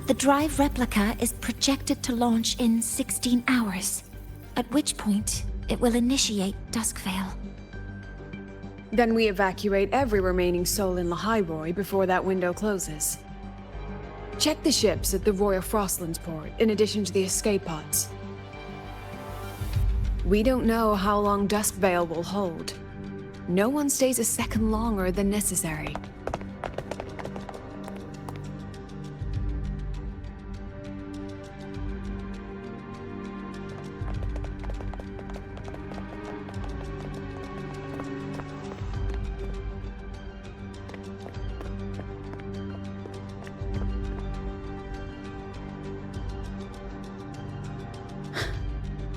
The drive replica is projected to launch in 16 hours, at which point it will initiate Duskvale. Then we evacuate every remaining soul in Lahai Roi before that window closes. Check the ships at the Royal Frostlands port, in addition to the escape pods. We don't know how long Duskvale will hold. No one stays a second longer than necessary.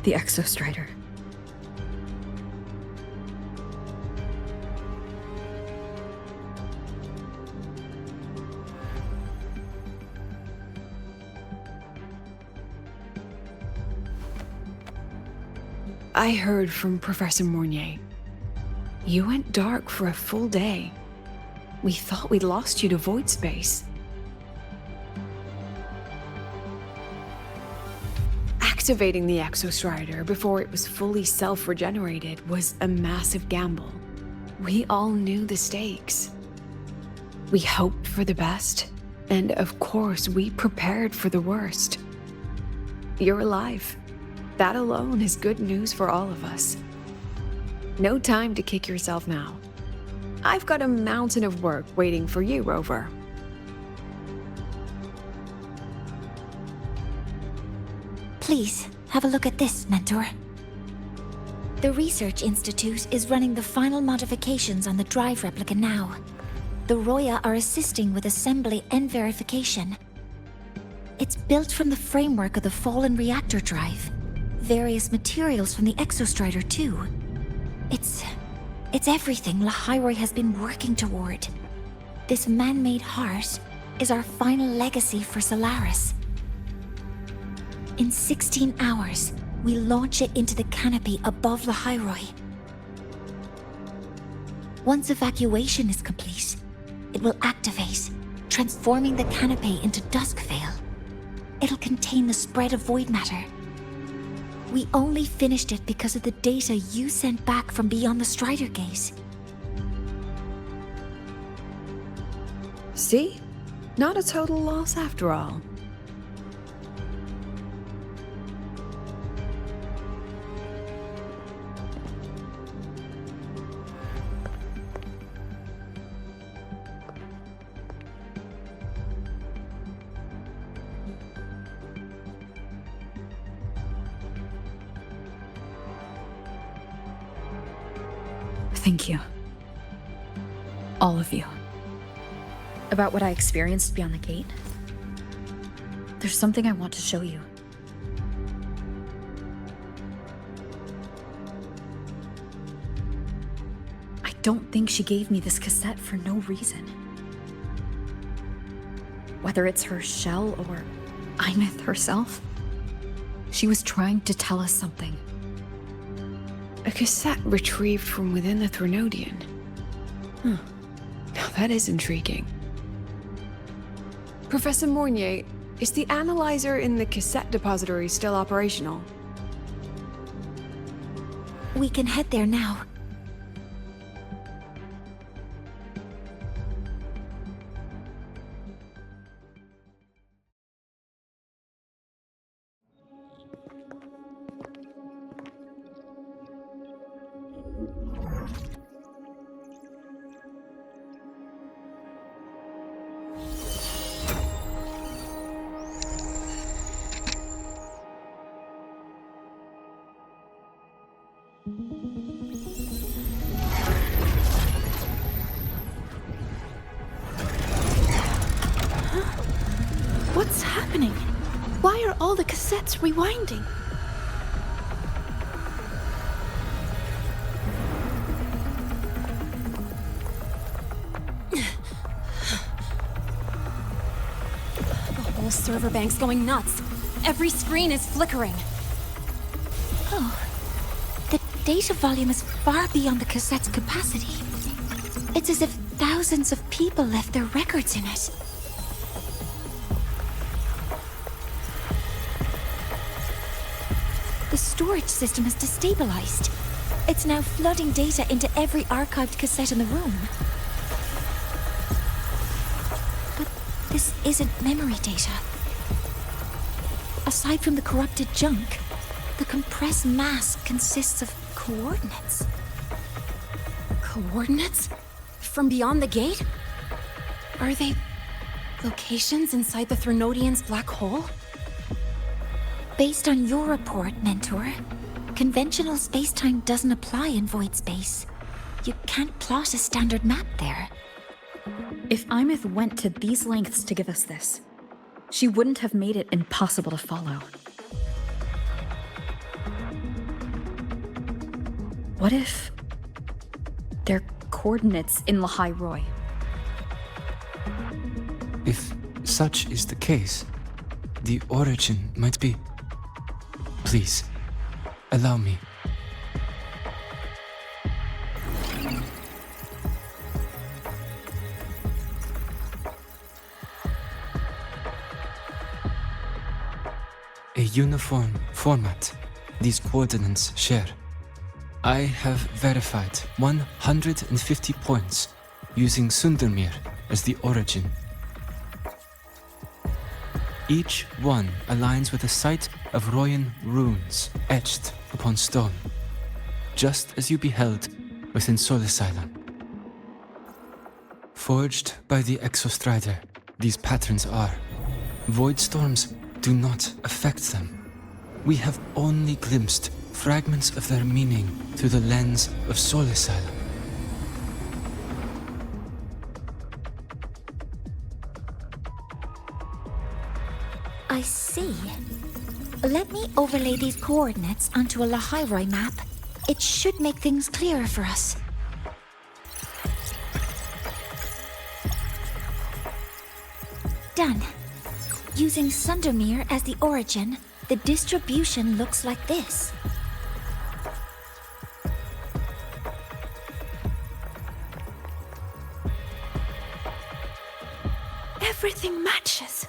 The Exostrider. I heard from Professor Mornier. You went dark for a full day. We thought we'd lost you to void space. Activating the Exostrider before it was fully self-regenerated was a massive gamble. We all knew the stakes. We hoped for the best, and of course we prepared for the worst. You're alive. That alone is good news for all of us. No time to kick yourself now. I've got a mountain of work waiting for you, Rover. Please, have a look at this, Mentor. The Research Institute is running the final modifications on the drive replica now. The Roya are assisting with assembly and verification. It's built from the framework of the fallen reactor drive. Various materials from the Exostrider, too. It's everything Lahai Roi has been working toward. This man-made heart is our final legacy for Solaris. In 16 hours, we launch it into the canopy above Lahai Roi. Once evacuation is complete, it will activate, transforming the canopy into Duskvale. It'll contain the spread of void matter. We only finished it because of the data you sent back from beyond the Strider Gate. See? Not a total loss after all. Thank you. All of you. About what I experienced beyond the gate. There's something I want to show you. I don't think she gave me this cassette for no reason. Whether it's her shell or Imith herself, she was trying to tell us something. A cassette retrieved from within the Threnodian. Huh. Now that is intriguing. Professor Mornier, is the analyzer in the cassette depository still operational? We can head there now. all the cassettes rewinding. The whole server bank's going nuts. Every screen is flickering. Oh, the data volume is far beyond the cassette's capacity. It's as if thousands of people left their records in it. The storage system is destabilized. It's now flooding data into every archived cassette in the room. But this isn't memory data. Aside from the corrupted junk, the compressed mass consists of coordinates. Coordinates? From beyond the gate? Are they locations inside the Threnodian's black hole? Based on your report, Mentor, conventional space-time doesn't apply in void space. You can't plot a standard map there. If Imith went to these lengths to give us this, she wouldn't have made it impossible to follow. What if they're coordinates in Lahai Roi? If such is the case, the origin might be... Please, allow me. A uniform format these coordinates share. I have verified 150 points using Sundermere as the origin. Each one aligns with a site of Royan runes etched upon stone, just as you beheld within Starlights. Forged by the Exostrider, these patterns are. Void storms do not affect them. We have only glimpsed fragments of their meaning through the lens of Starlights. I see. Let me overlay these coordinates onto a Lahai Roi map. It should make things clearer for us. Done. Using Sundermere as the origin, the distribution looks like this. Everything matches.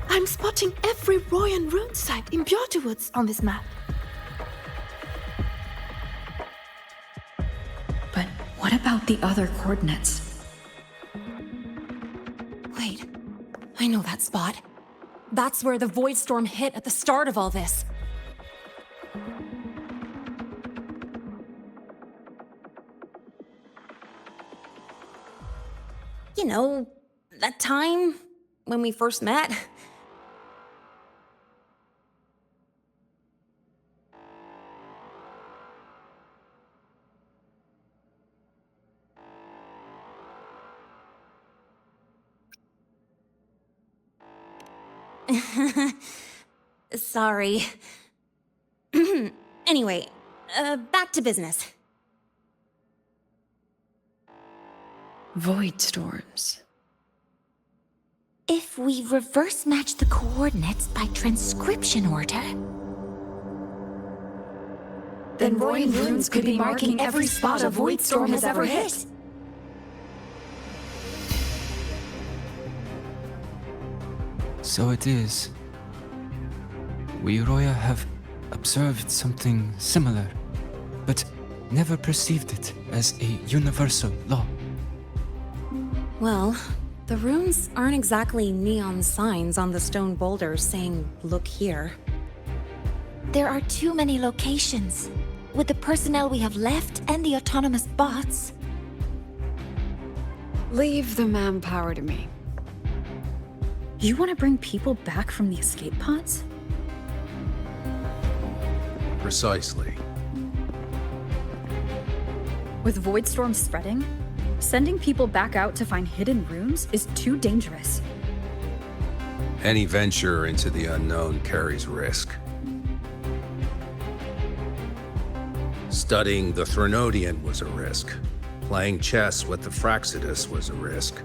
I'm spotting every Royan rune site in Bjortwoods on this map. But what about the other coordinates? Wait, I know that spot. That's where the void storm hit at the start of all this. You know, that time when we first met. Sorry. Anyway, back to business. Void storms. If we reverse match the coordinates by transcription order... Then Royan runes could be marking every spot a void storm has ever hit. So it is. We Roya have observed something similar, but never perceived it as a universal law. Well, the runes aren't exactly neon signs on the stone boulders saying, "Look here." There are too many locations. With the personnel we have left and the autonomous bots... Leave the manpower to me. You want to bring people back from the escape pods? Precisely. With void storms spreading, sending people back out to find hidden rooms is too dangerous. Any venture into the unknown carries risk. Studying the Threnodian was a risk. Playing chess with the Fraxidus was a risk.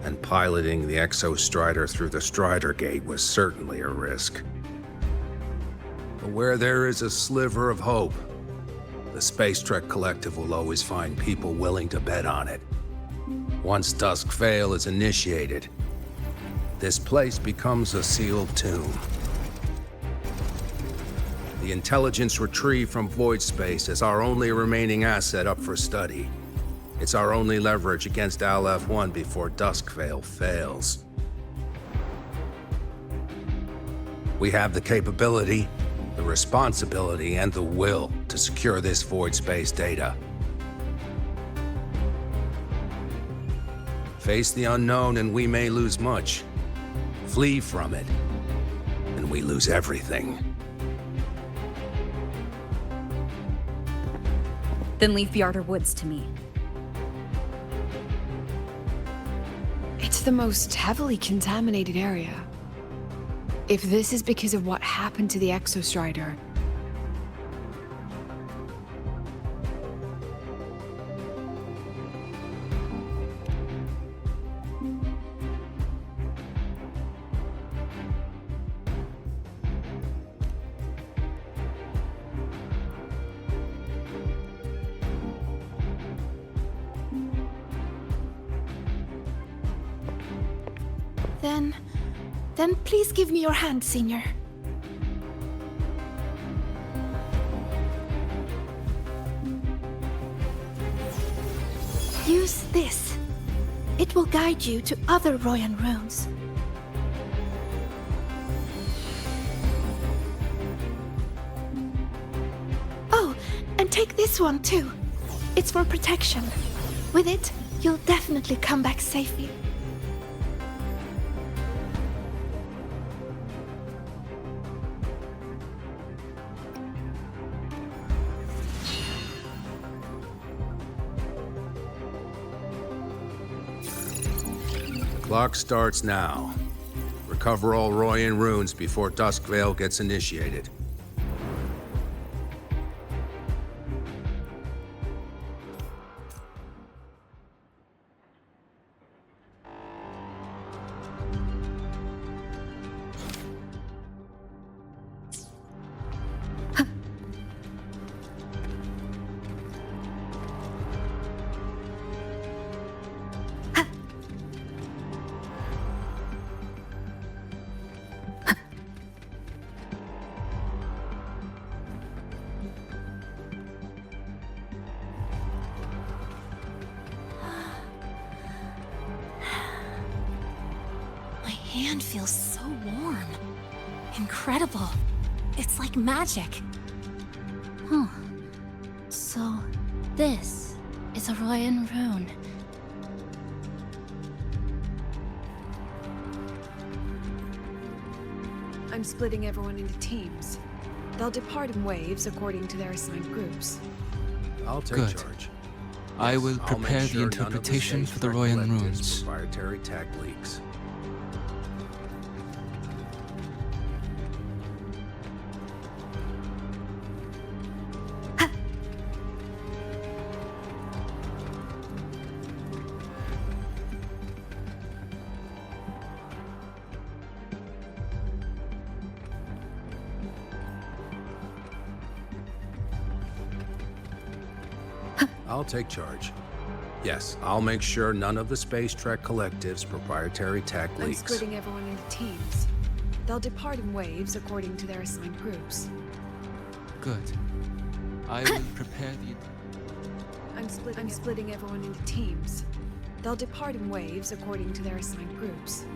And piloting the Exostrider through the Strider Gate was certainly a risk. But where there is a sliver of hope, the Space Trek Collective will always find people willing to bet on it. Once Dusk Vale is initiated, this place becomes a sealed tomb. The intelligence retrieved from void space is our only remaining asset up for study. It's our only leverage against Aleph-1 before Dusk Vale fails. We have the capability, the responsibility, and the will to secure this void space data. Face the unknown and we may lose much. Flee from it, and we lose everything. Then leave the Outer Woods to me. It's the most heavily contaminated area. If this is because of what happened to the Exostrider, Then please give me your hand, Senior. Use this. It will guide you to other Royan runes. Oh, and take this one too. It's for protection. With it, you'll definitely come back safely. Clock starts now. Recover all Royan runes before Dusk Vale gets initiated. hand feels so warm. Incredible. It's like magic. Huh. So, this is a Royan rune. I'm splitting everyone into teams. They'll depart in waves according to their assigned groups. I'll take Good. charge. I will I'll make prepare sure the none of interpretation Space for the Trek Royan Collective's runes. Proprietary tech leaks. I'll take charge. Yes, I'll make sure none of the Space Trek Collective's proprietary tech I'm leaks. splitting everyone into teams. They'll depart in waves according to their assigned groups. Good. I will prepare the... I'm splitting everyone into teams. They'll depart in waves according to their assigned groups.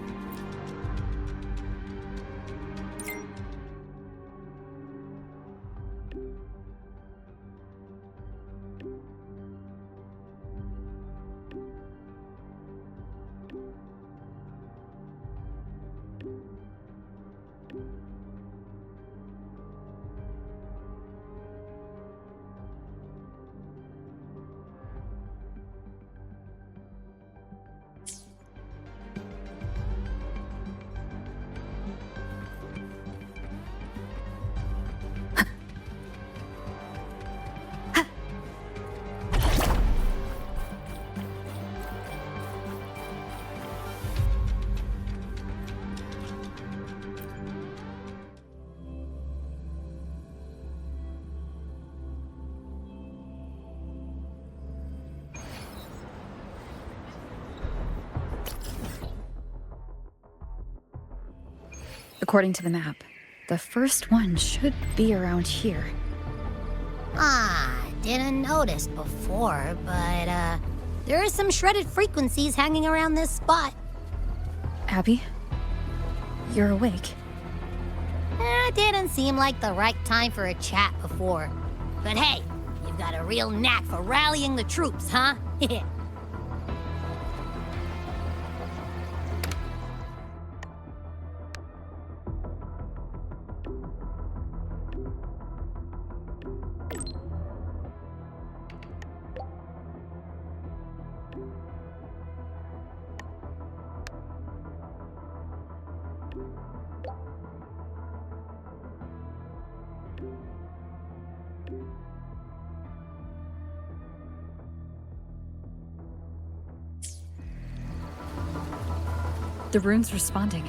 According to the map, the first one should be around here. Didn't notice before, but, there are some shredded frequencies hanging around this spot. Abby? You're awake. Didn't seem like the right time for a chat before. But hey, you've got a real knack for rallying the troops, huh? The rune's responding.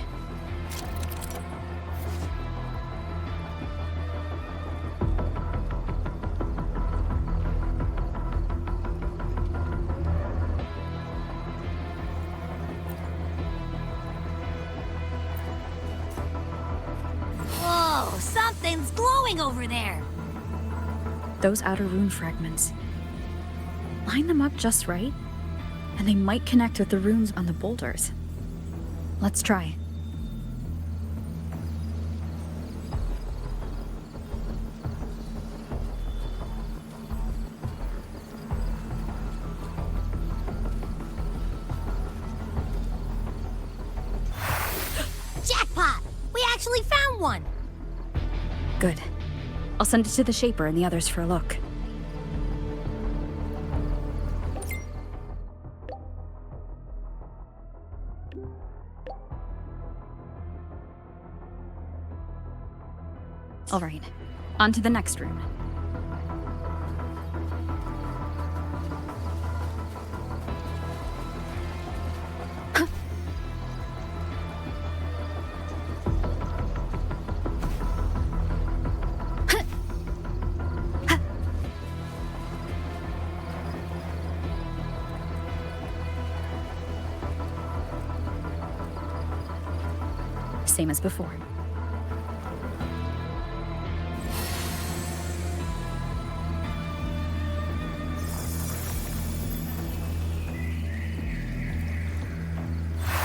Whoa, something's glowing over there. Those outer rune fragments. Line them up just right, and they might connect with the runes on the boulders. Let's try. Jackpot! We actually found one! Good. I'll send it to the Shaper and the others for a look. All right, on to the next rune. Same as before.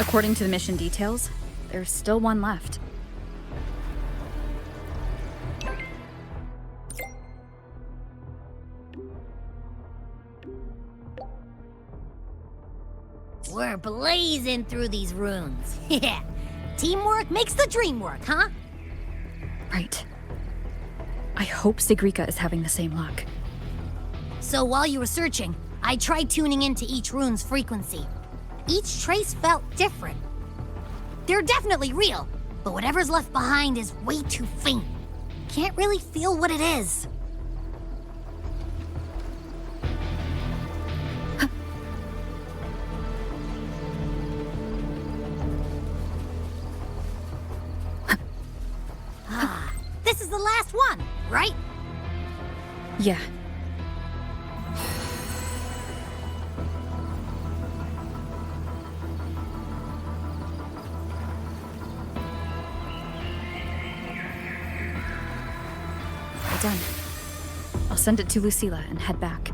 According to the mission details, there's still one left. We're blazing through these runes. Yeah. Teamwork makes the dream work, huh? Right. I hope Sigrika is having the same luck. So while you were searching, I tried tuning into each rune's frequency. Each trace felt different. They're definitely real, but whatever's left behind is way too faint. Can't really feel what it is. This is the last one, right? Yeah. Done. I'll send it to Lucilla and head back.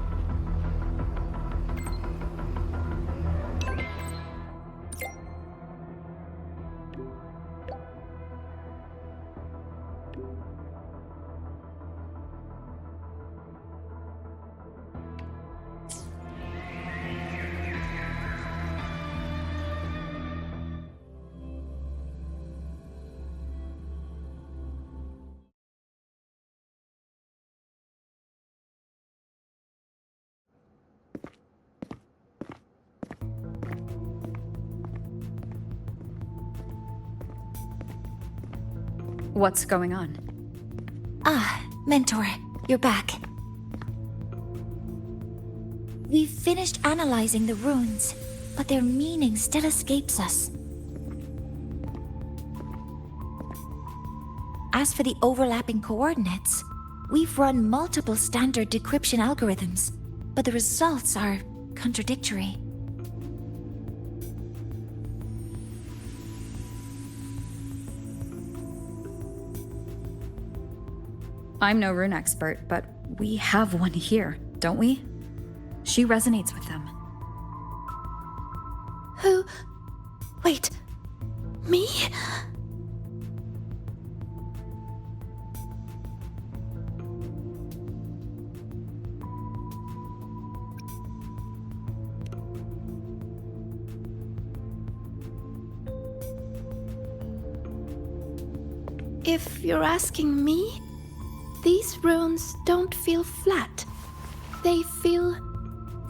What's going on? Mentor, you're back. We've finished analyzing the runes, but their meaning still escapes us. As for the overlapping coordinates, we've run multiple standard decryption algorithms, but the results are contradictory. I'm no rune expert, but we have one here, don't we? She resonates with them. Who? Wait. Me? If you're asking me, these runes don't feel flat. They feel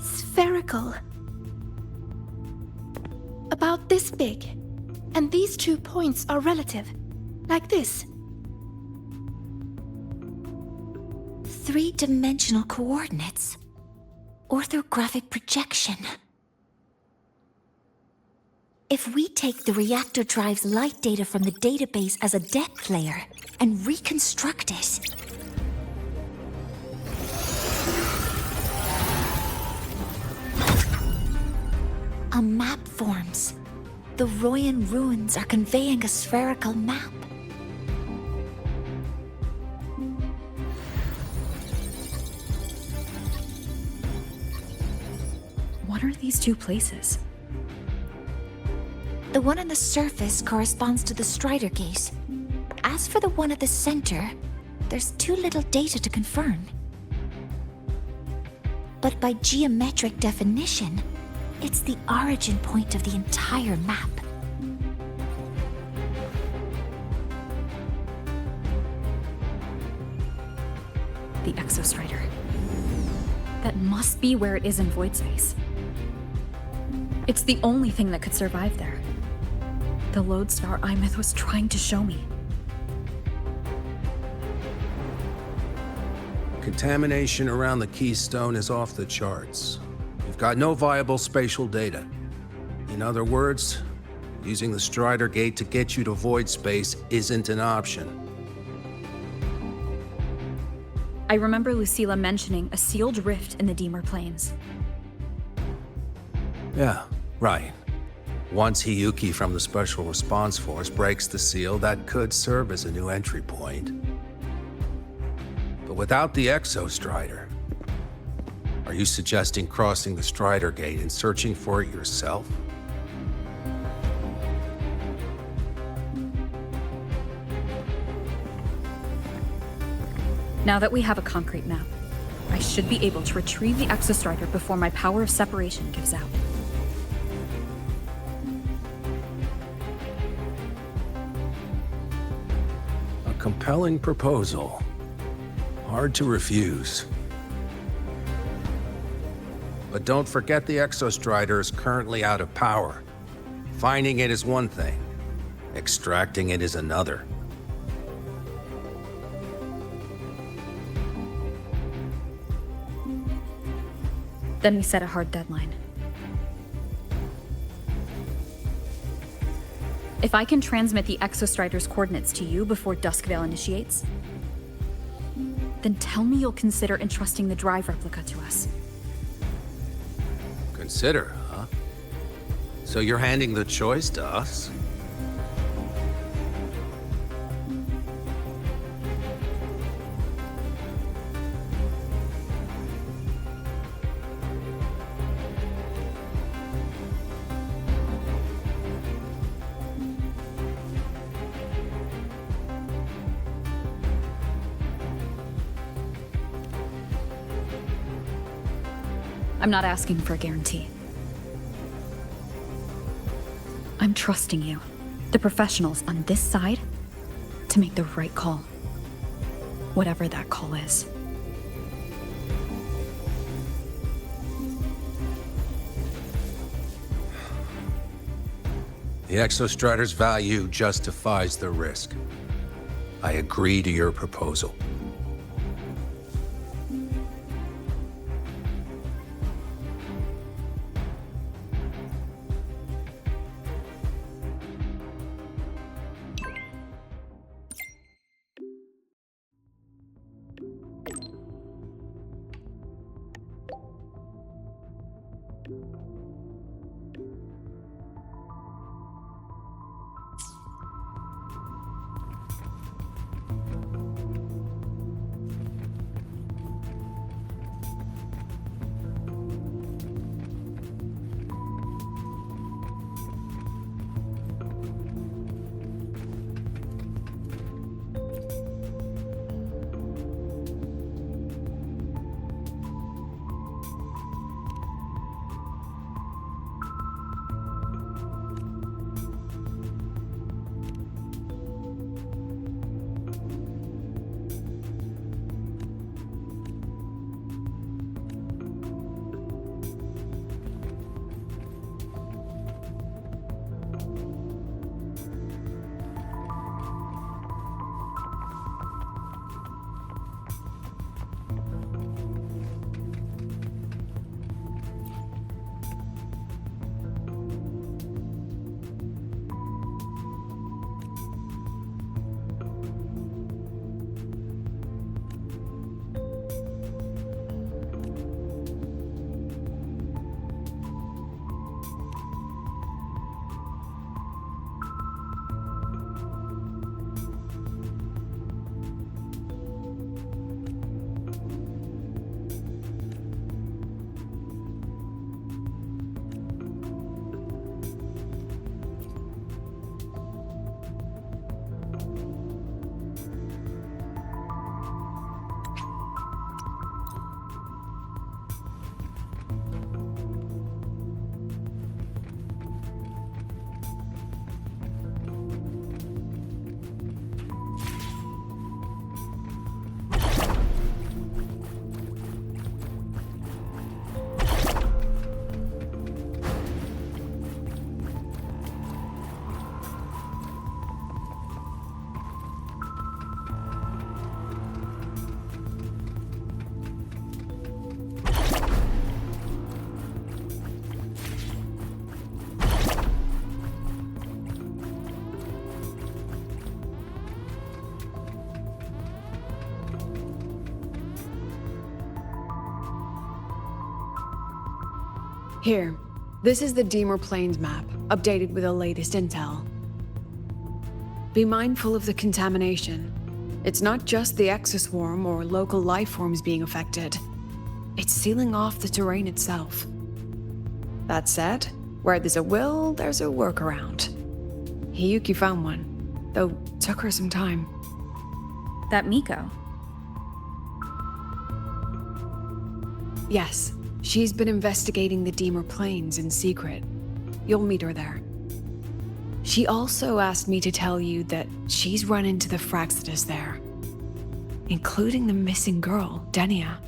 spherical. About this big. And these 2 points are relative. Like this. 3-dimensional coordinates. Orthographic projection. If we take the reactor drive's light data from the database as a depth layer and reconstruct it, a map forms. The Roian ruins are conveying a spherical map. What are these 2 places? The one on the surface corresponds to the Strider Gate. As for the one at the center, there's too little data to confirm. But by geometric definition, it's the origin point of the entire map. The Exostrider. That must be where it is in void space. It's the only thing that could survive there. The lodestar Imith was trying to show me. Contamination around the keystone is off the charts. You've got no viable spatial data. In other words, using the Strider Gate to get you to void space isn't an option. I remember Lucilla mentioning a sealed rift in the Deemer Plains. Yeah, right. Once Hiyuki from the Special Response Force breaks the seal, that could serve as a new entry point. But without the Exostrider, are you suggesting crossing the Strider Gate and searching for it yourself? Now that we have a concrete map, I should be able to retrieve the Exostrider before my power of separation gives out. A compelling proposal. Hard to refuse. But don't forget the Exostrider is currently out of power. Finding it is one thing. Extracting it is another. Then we set a hard deadline. If I can transmit the Exostrider's coordinates to you before Duskvale initiates, then tell me you'll consider entrusting the drive replica to us. Consider, huh? So you're handing the choice to us? I'm not asking for a guarantee. I'm trusting you, the professionals on this side, to make the right call. Whatever that call is. The Exostrider's value justifies the risk. I agree to your proposal. Here, this is the Deemer Plains map, updated with the latest intel. Be mindful of the contamination. It's not just the exoswarm or local life forms being affected. It's sealing off the terrain itself. That said, where there's a will, there's a workaround. Hiyuki found one, though took her some time. That Miko. Yes, she's been investigating the Deemer Plains in secret. You'll meet her there. She also asked me to tell you that she's run into the Fraxidus there, including the missing girl, Denia.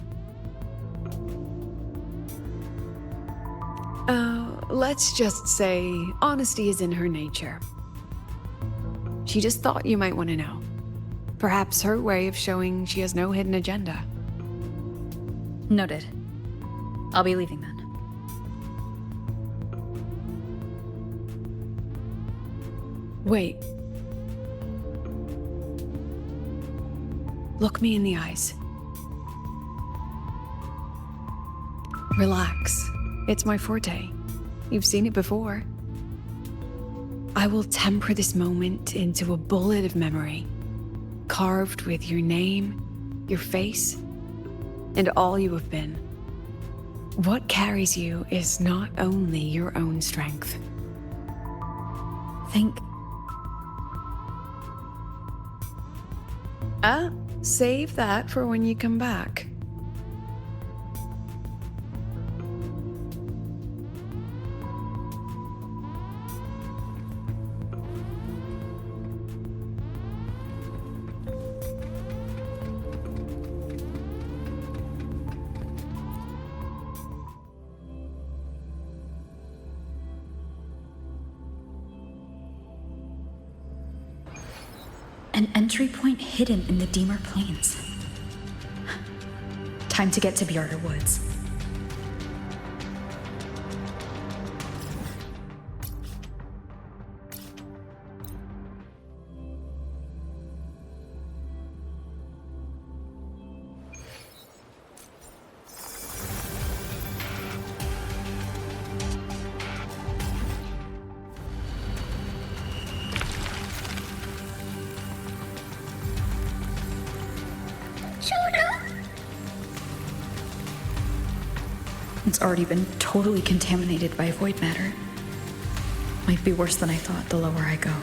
Let's just say honesty is in her nature. She just thought you might want to know. Perhaps her way of showing she has no hidden agenda. Noted. I'll be leaving then. Wait. Look me in the eyes. Relax. It's my forte. You've seen it before. I will temper this moment into a bullet of memory, carved with your name, your face, and all you have been. What carries you is not only your own strength. Think. Save that for when you come back. An entry point hidden in the Deemer Plains. Time to get to Bjarter Woods. It's already been totally contaminated by void matter. Might be worse than I thought the lower I go.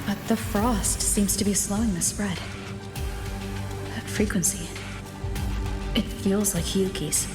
But the frost seems to be slowing the spread. That frequency. It feels like Hiyuki's.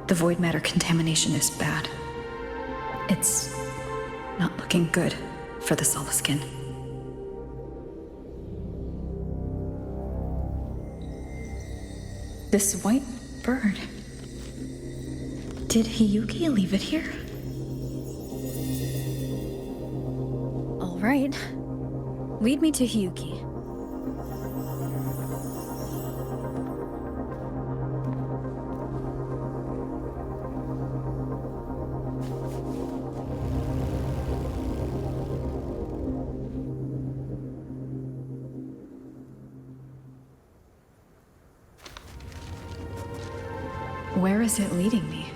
The void matter contamination is bad. It's not looking good for the Solaskin. This white bird. Did Hiyuki leave it here? All right. Lead me to Hiyuki. Where is it leading me?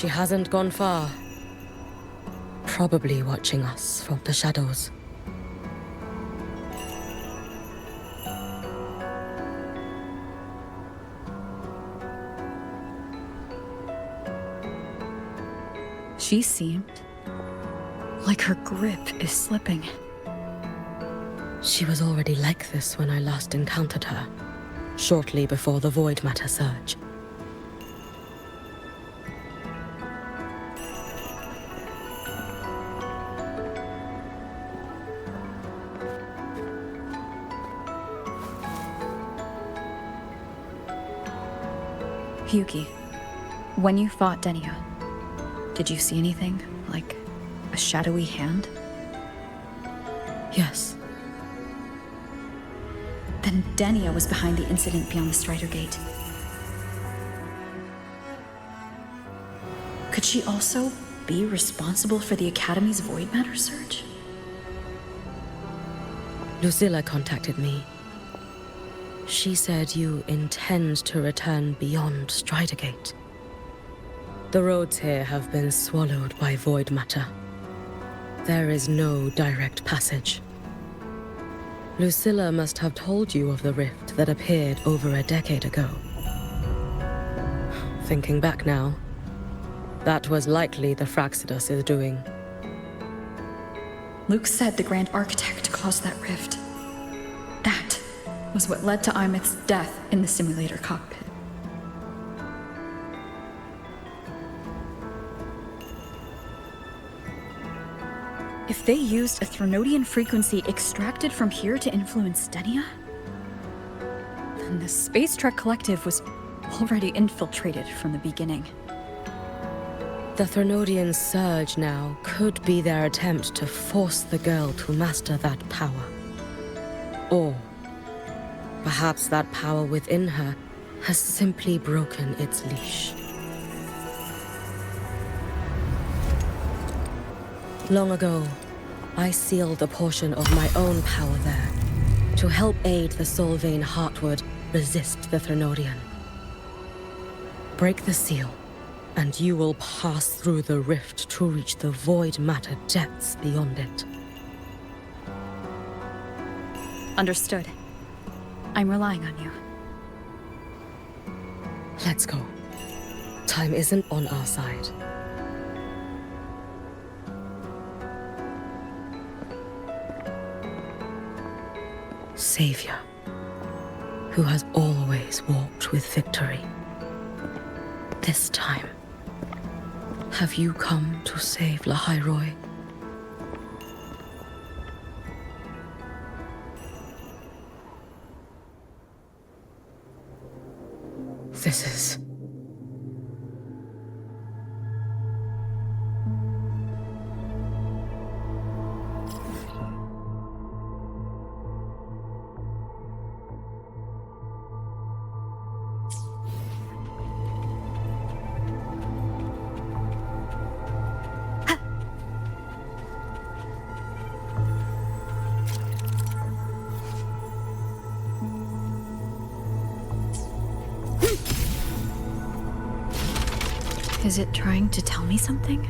She hasn't gone far. Probably watching us from the shadows. She seemed like her grip is slipping. She was already like this when I last encountered her, shortly before the Void Matter surge. Yuki, when you fought Denia, did you see anything? Like a shadowy hand? Yes. Then Denia was behind the incident beyond the Strider Gate. Could she also be responsible for the Academy's Void Matter surge? Lucilla contacted me. She said you intend to return beyond Strider Gate. The roads here have been swallowed by Void Matter. There is no direct passage. Lucilla must have told you of the rift that appeared over a decade ago. Thinking back now, that was likely the Fraxidus' doing. Luke said the Grand Architect caused that rift. That was what led to Imith's death in the simulator cockpit. If they used a Threnodian frequency extracted from here to influence Denia, then the Space Trek Collective was already infiltrated from the beginning. The Threnodian surge now could be their attempt to force the girl to master that power. Or perhaps that power within her has simply broken its leash. Long ago, I sealed a portion of my own power there to help aid the Solvane Heartwood resist the Threnodian. Break the seal, and you will pass through the rift to reach the Void Matter depths beyond it. Understood. I'm relying on you. Let's go. Time isn't on our side. Savior, who has always walked with victory. This time, have you come to save Lahai Roi? This is... Is it trying to tell me something?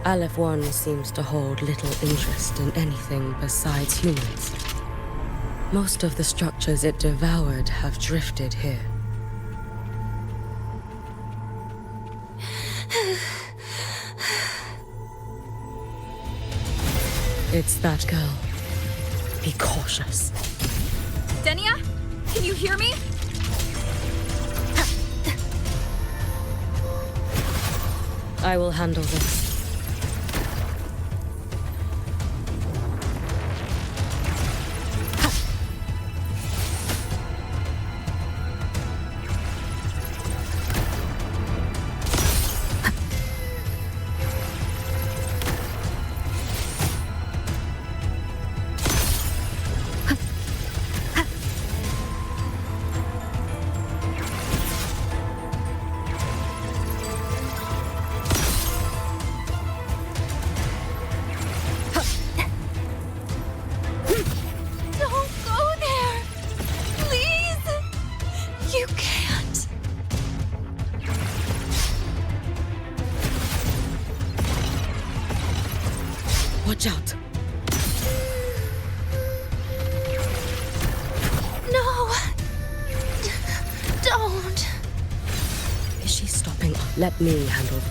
Aleph 1 seems to hold little interest in anything besides humans. Most of the structures it devoured have drifted here. It's that girl. Be cautious. Denia? Can you hear me? I will handle this. Watch out. No! Don't! Is she stopping? Let me handle it.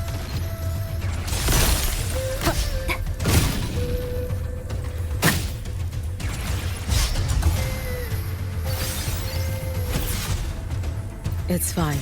It's fine.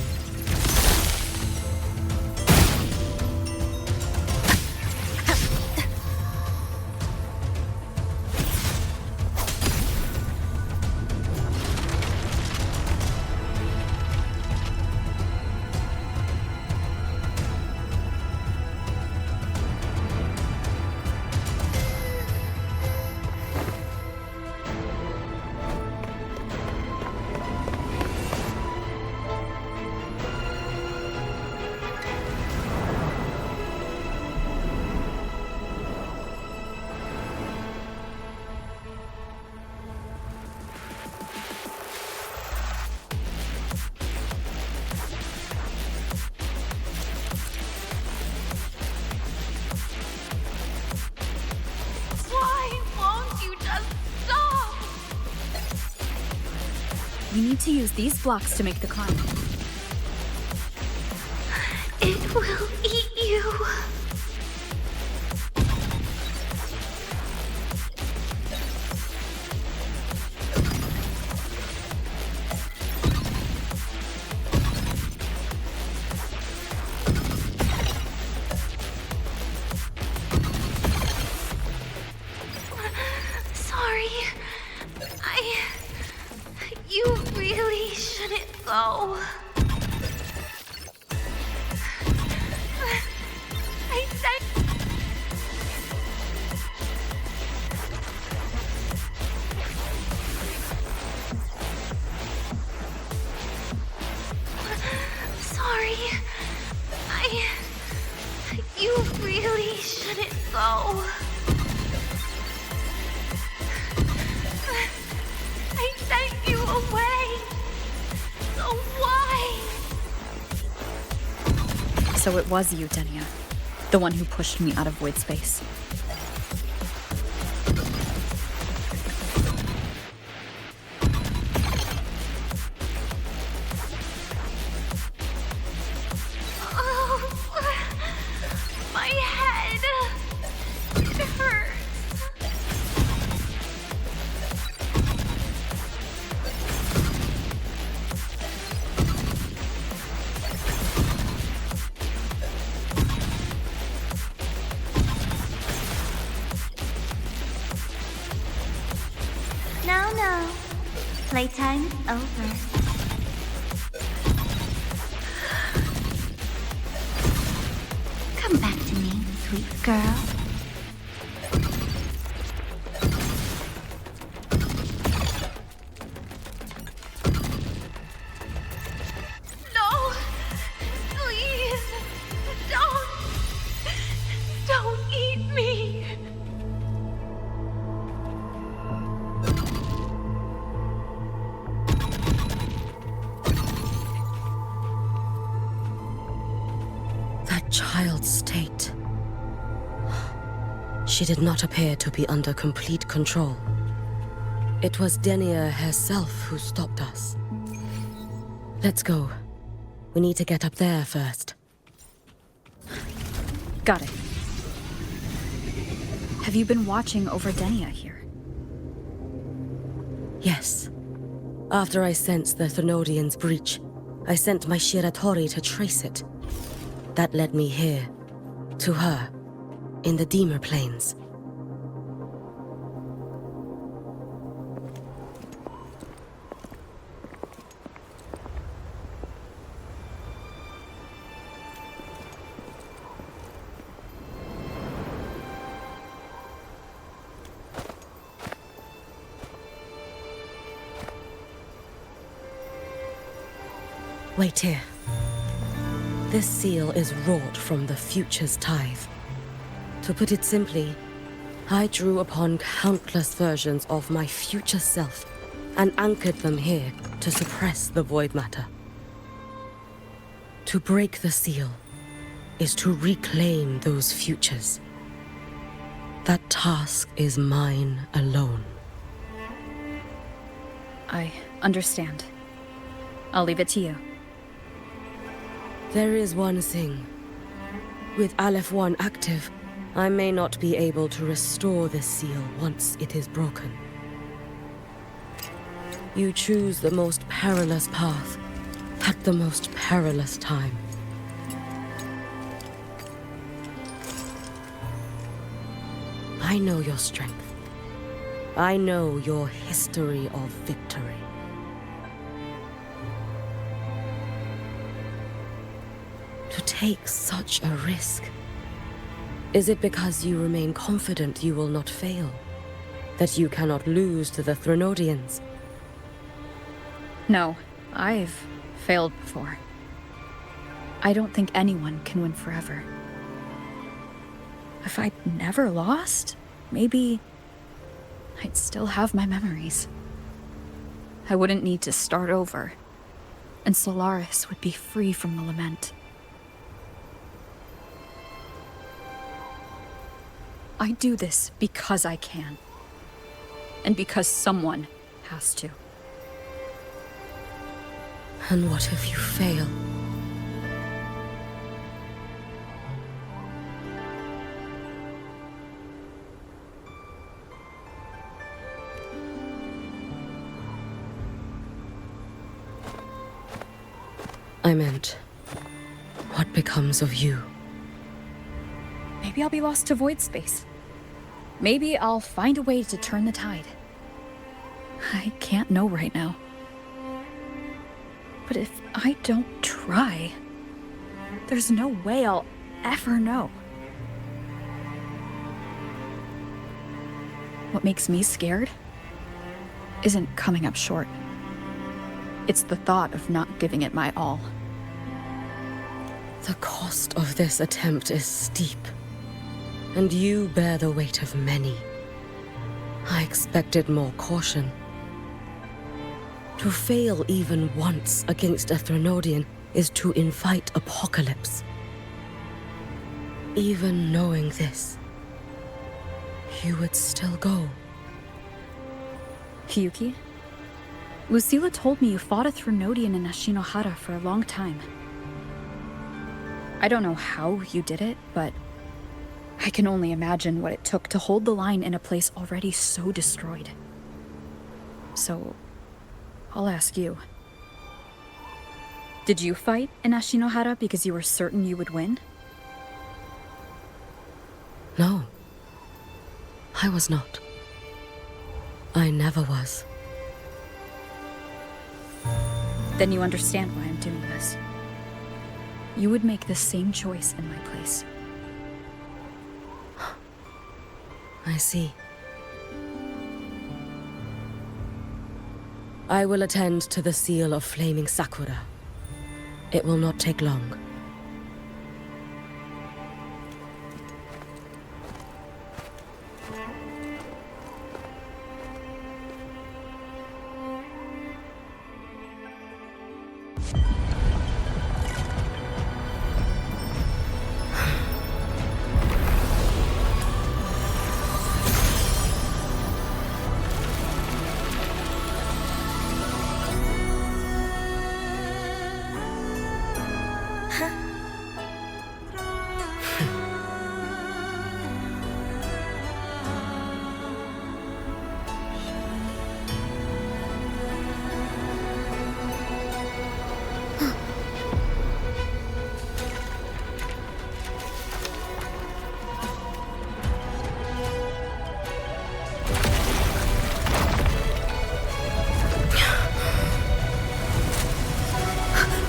We need to use these blocks to make the climb. It will eat you. Sorry. You really shouldn't go. I said... Sorry. You really shouldn't go. I sent you away. So why? So it was you, Denia. The one who pushed me out of void space. Oh, my head. It hurts. No. Playtime over. Come back to me, sweet girl. No! Please! Don't eat me! Child's state. She did not appear to be under complete control. It was Denia herself who stopped us. Let's go. We need to get up there first. Got it. Have you been watching over Denia here? Yes. After I sensed the Thenodian's breach, I sent my Shiratori to trace it. That led me here, to her, in the Deemer Plains. Wait here. This seal is wrought from the future's tithe. To put it simply, I drew upon countless versions of my future self and anchored them here to suppress the void matter. To break the seal is to reclaim those futures. That task is mine alone. I understand. I'll leave it to you. There is one thing. With Aleph 1 active, I may not be able to restore this seal once it is broken. You choose the most perilous path at the most perilous time. I know your strength. I know your history of victory. To take such a risk, is it because you remain confident you will not fail? That you cannot lose to the Threnodians? No, I've failed before. I don't think anyone can win forever. If I'd never lost, maybe I'd still have my memories. I wouldn't need to start over, and Solaris would be free from the lament. I do this because I can, and because someone has to. And what if you fail? I meant, what becomes of you? Maybe I'll be lost to void space. Maybe I'll find a way to turn the tide. I can't know right now. But if I don't try, there's no way I'll ever know. What makes me scared isn't coming up short. It's the thought of not giving it my all. The cost of this attempt is steep, and you bear the weight of many. I expected more caution. To fail even once against a Threnodian is to invite apocalypse. Even knowing this, you would still go. Yuki? Lucilla told me you fought a Threnodian in Ashinohara for a long time. I don't know how you did it, but I can only imagine what it took to hold the line in a place already so destroyed. So, I'll ask you. Did you fight in Ashinohara because you were certain you would win? No. I was not. I never was. Then you understand why I'm doing this. You would make the same choice in my place. I see. I will attend to the seal of Flaming Sakura. It will not take long.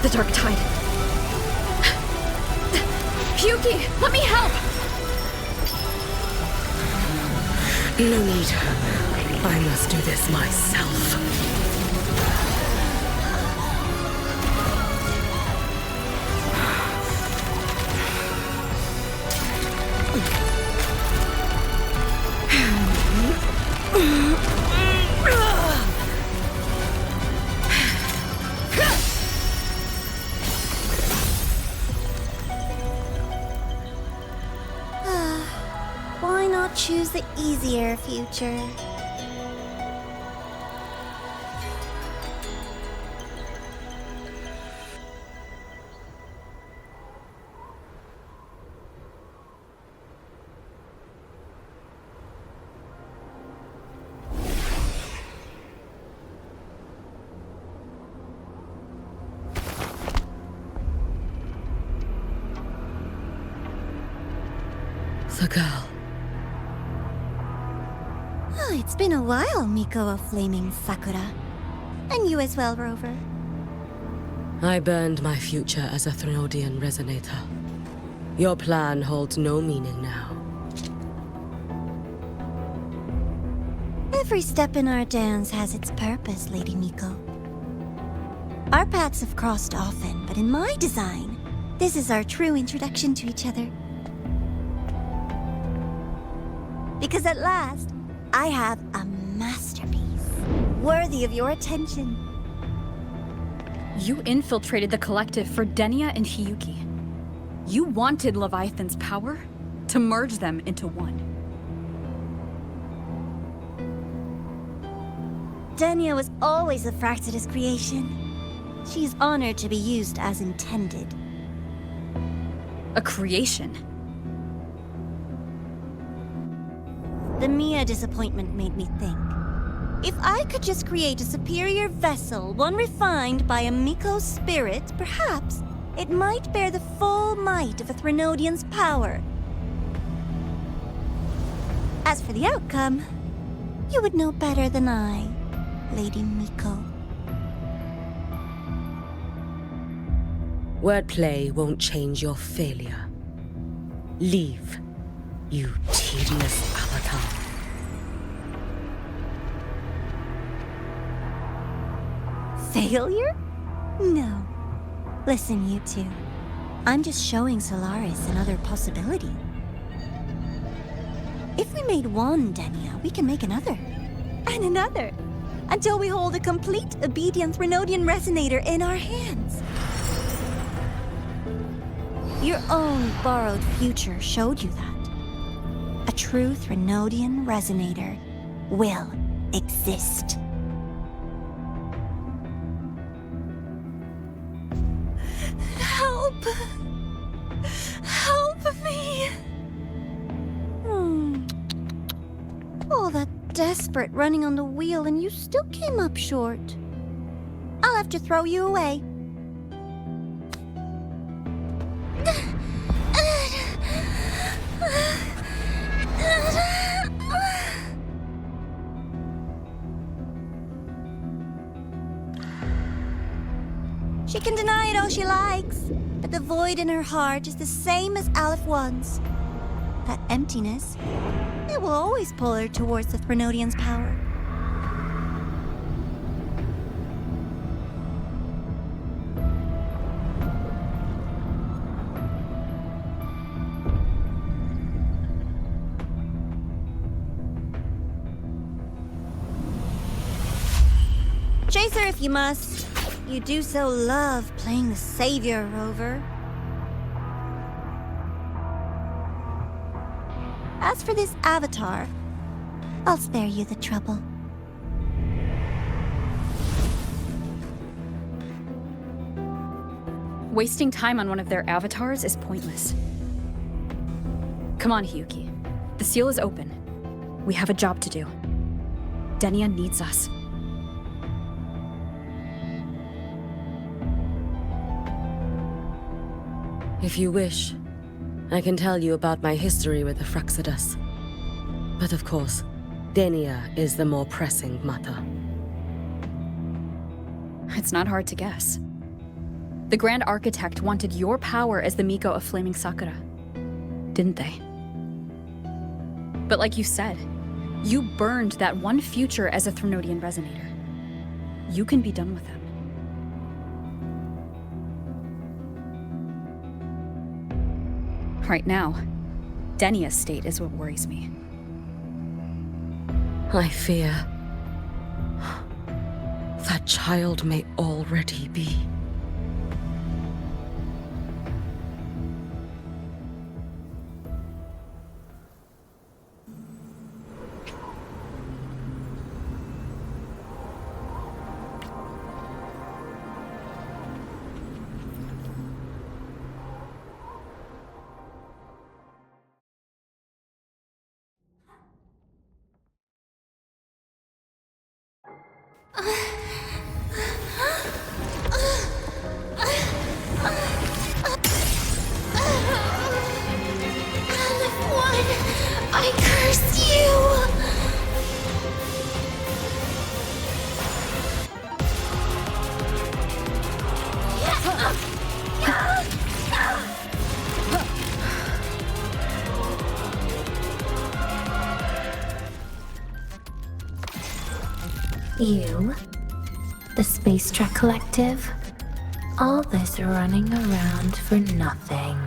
The Dark Tide. Yuki, let me help! No need. I must do this myself. Why not I'll choose the easier future. The girl. Oh, it's been a while, Miko of Flaming Sakura. And you as well, Rover. I burned my future as a Threnodian resonator. Your plan holds no meaning now. Every step in our dance has its purpose, Lady Miko. Our paths have crossed often, but in my design, this is our true introduction to each other. Because at last, I have a masterpiece, worthy of your attention. You infiltrated the collective for Denia and Hiyuki. You wanted Leviathan's power to merge them into one. Denia was always a Fractidus creation. She is honored to be used as intended. A creation? The Mia disappointment made me think. If I could just create a superior vessel, one refined by a Miko's spirit, perhaps it might bear the full might of a Threnodian's power. As for the outcome, you would know better than I, Lady Miko. Wordplay won't change your failure. Leave, you tedious avatar. Failure? No. Listen, you two. I'm just showing Solaris another possibility. If we made one Denia, we can make another. And another. Until we hold a complete obedient Threnodian resonator in our hands. Your own borrowed future showed you that. A true Threnodian resonator will exist. Help! Help me! All that desperate running on the wheel and you still came up short. I'll have to throw you away. She can deny it all she likes, but the void in her heart is the same as Aleph One's. That emptiness, it will always pull her towards the Threnodian's power. Chase her if you must. You do so love playing the savior, Rover. As for this avatar, I'll spare you the trouble. Wasting time on one of their avatars is pointless. Come on, Hiyuki. The seal is open. We have a job to do. Denia needs us. If you wish, I can tell you about my history with the Fractidus. But of course, Denia is the more pressing matter. It's not hard to guess. The Grand Architect wanted your power as the Miko of Flaming Sakura, didn't they? But like you said, you burned that one future as a Threnodian resonator. You can be done with them. Right now, Denia's state is what worries me. I fear that child may already be. I curse you! You, the Space Trek Collective, all this running around for nothing.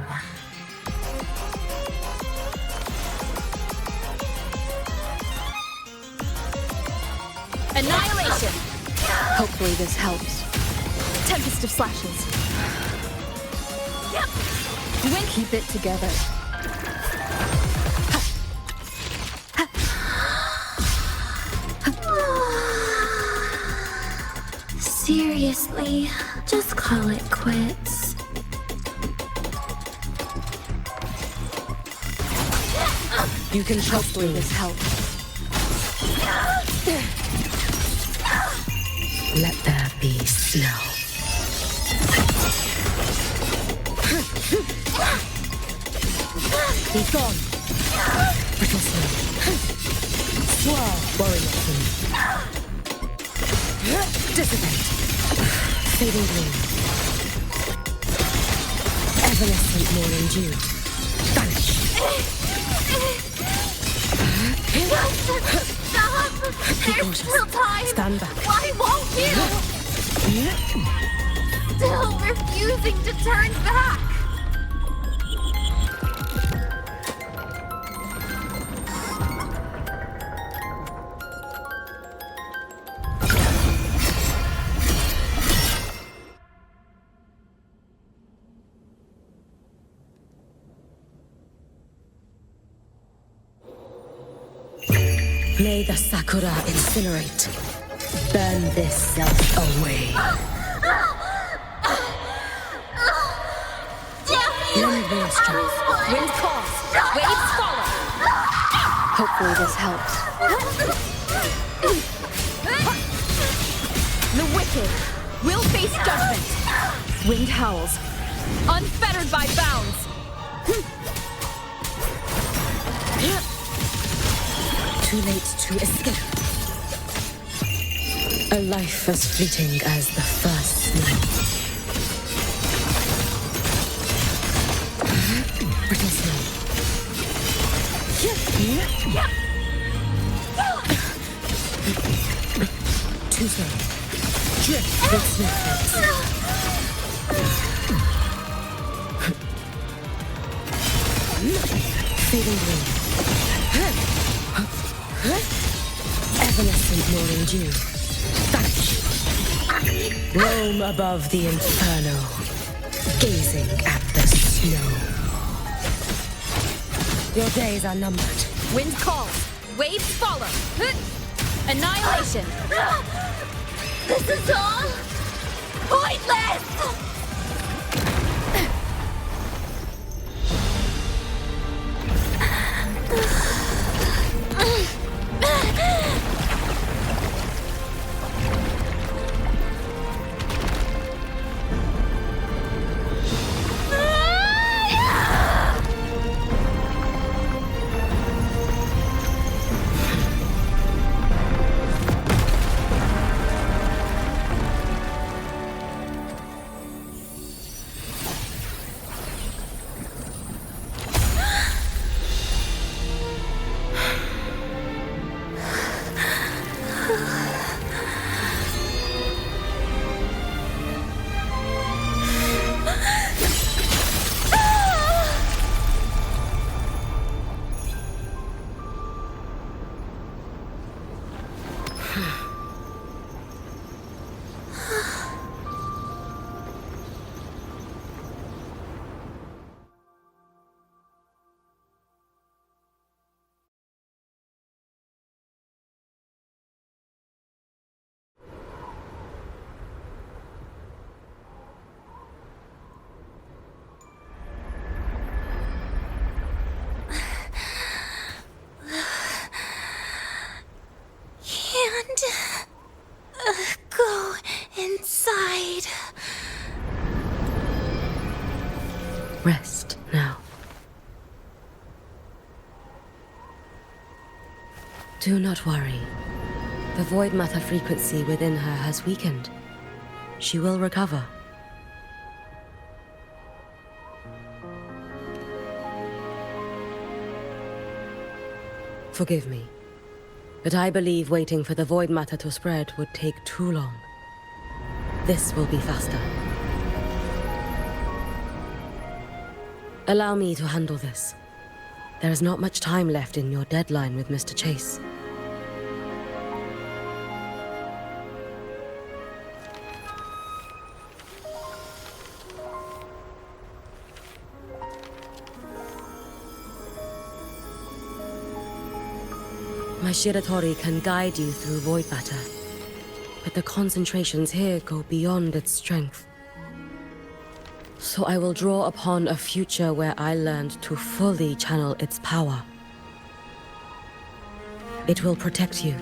Annihilation! Hopefully this helps. Tempest of slashes. Wink. Keep it together. Seriously, just call it quits. You can trust me. This helps. Let there be snow. Be gone. Brittle snow. Swirl, warrior king. Dissipate. Fading gleam. Evanescent morning dew. Vanish. Stop! There's still time! Stand back. Why won't you? Still refusing to turn back! May the Sakura incinerate. Burn this self away. Lend me your strength. Wind calls. Waves follow. Hopefully this helps. The wicked will face judgment. Wind howls. Unfettered by bounds. Too late to escape. A life as fleeting as the first snow. Brittle snow. Too slow. Drift with snowflakes. Fading green. Evanescent morning dew. Vanish. Roam above the inferno, gazing at the snow. Your days are numbered. Wind calls. Waves follow. Annihilation. This is all pointless! Do not worry. The void matter frequency within her has weakened. She will recover. Forgive me, but I believe waiting for the void matter to spread would take too long. This will be faster. Allow me to handle this. There is not much time left in your deadline with Mr. Chase. My Shiratori can guide you through void matter, but the concentrations here go beyond its strength. So I will draw upon a future where I learned to fully channel its power. It will protect you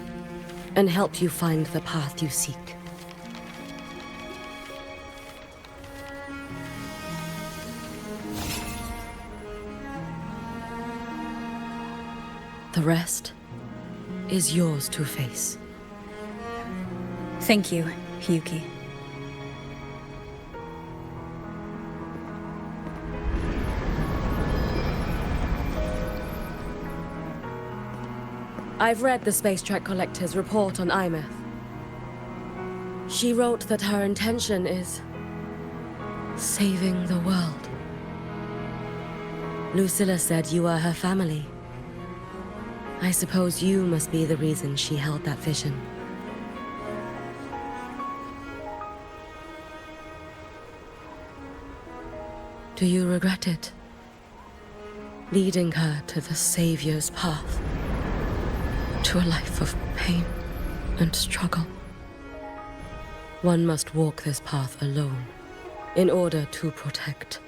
and help you find the path you seek. The rest is yours to face. Thank you, Hyuki. I've read the Space Trek Collector's report on Imeth. She wrote that her intention is saving the world. Lucilla said you are her family. I suppose you must be the reason she held that vision. Do you regret it? Leading her to the Savior's path? To a life of pain and struggle? One must walk this path alone in order to protect.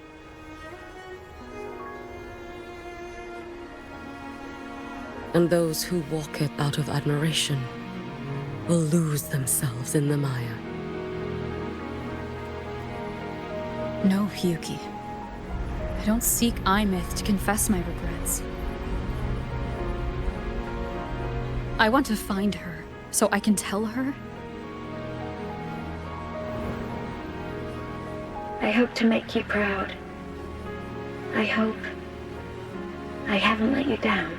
And those who walk it out of admiration will lose themselves in the mire. No, Hyuki. I don't seek Imeth to confess my regrets. I want to find her, so I can tell her. I hope to make you proud. I hope I haven't let you down.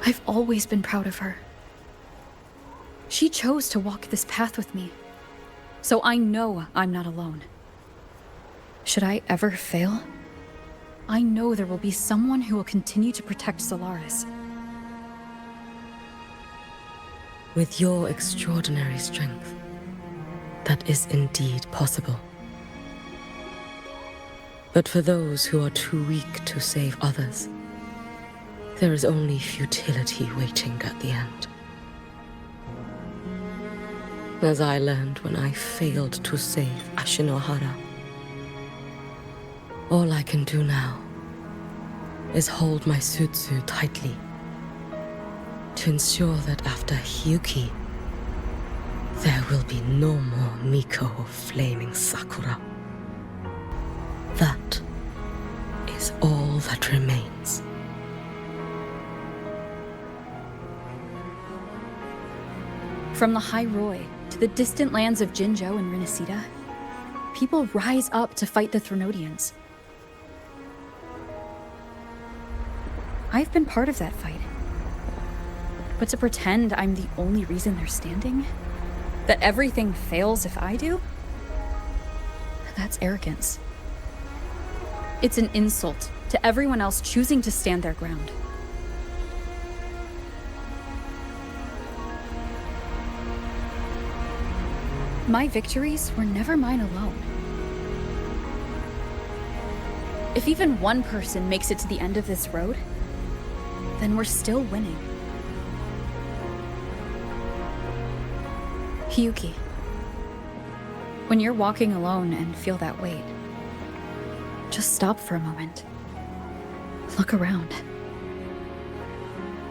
I've always been proud of her. She chose to walk this path with me, so I know I'm not alone. Should I ever fail, I know there will be someone who will continue to protect Solaris. With your extraordinary strength, that is indeed possible. But for those who are too weak to save others, there is only futility waiting at the end. As I learned when I failed to save Ashinohara. All I can do now is hold my Sutsu tightly to ensure that after Hyuki, there will be no more Miko of flaming Sakura. That is all that remains. From Lahai Roi to the distant lands of Jinzhou and Rinasida, people rise up to fight the Threnodians. I've been part of that fight. But to pretend I'm the only reason they're standing? That everything fails if I do? That's arrogance. It's an insult to everyone else choosing to stand their ground. My victories were never mine alone. If even one person makes it to the end of this road, then we're still winning. Hyuki, when you're walking alone and feel that weight, just stop for a moment. Look around.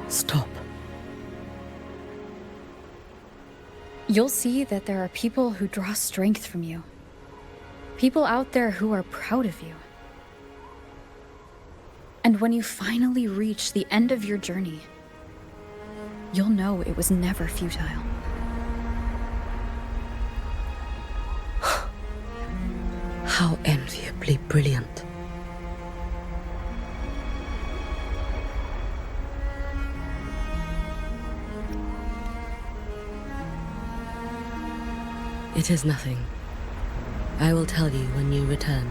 Stop. You'll see that there are people who draw strength from you. People out there who are proud of you. And when you finally reach the end of your journey, you'll know it was never futile. How enviably brilliant. It is nothing. I will tell you when you return.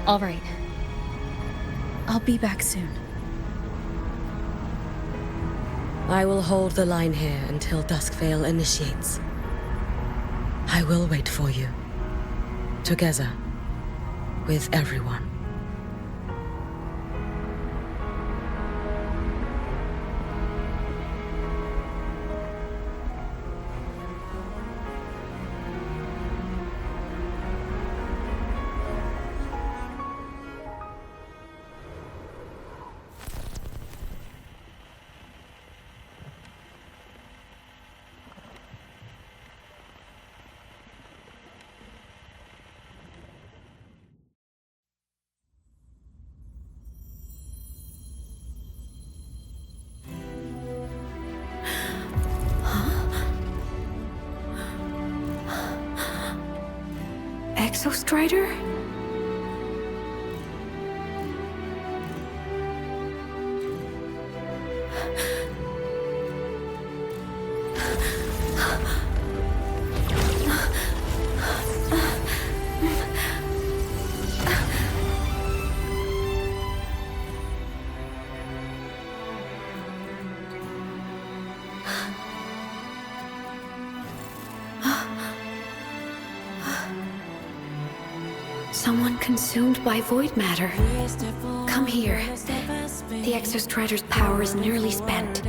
All right. I'll be back soon. I will hold the line here until Duskvale initiates. I will wait for you. Together. With everyone. Exostrider? Someone consumed by void matter. Come here. The Exostrider's power is nearly spent,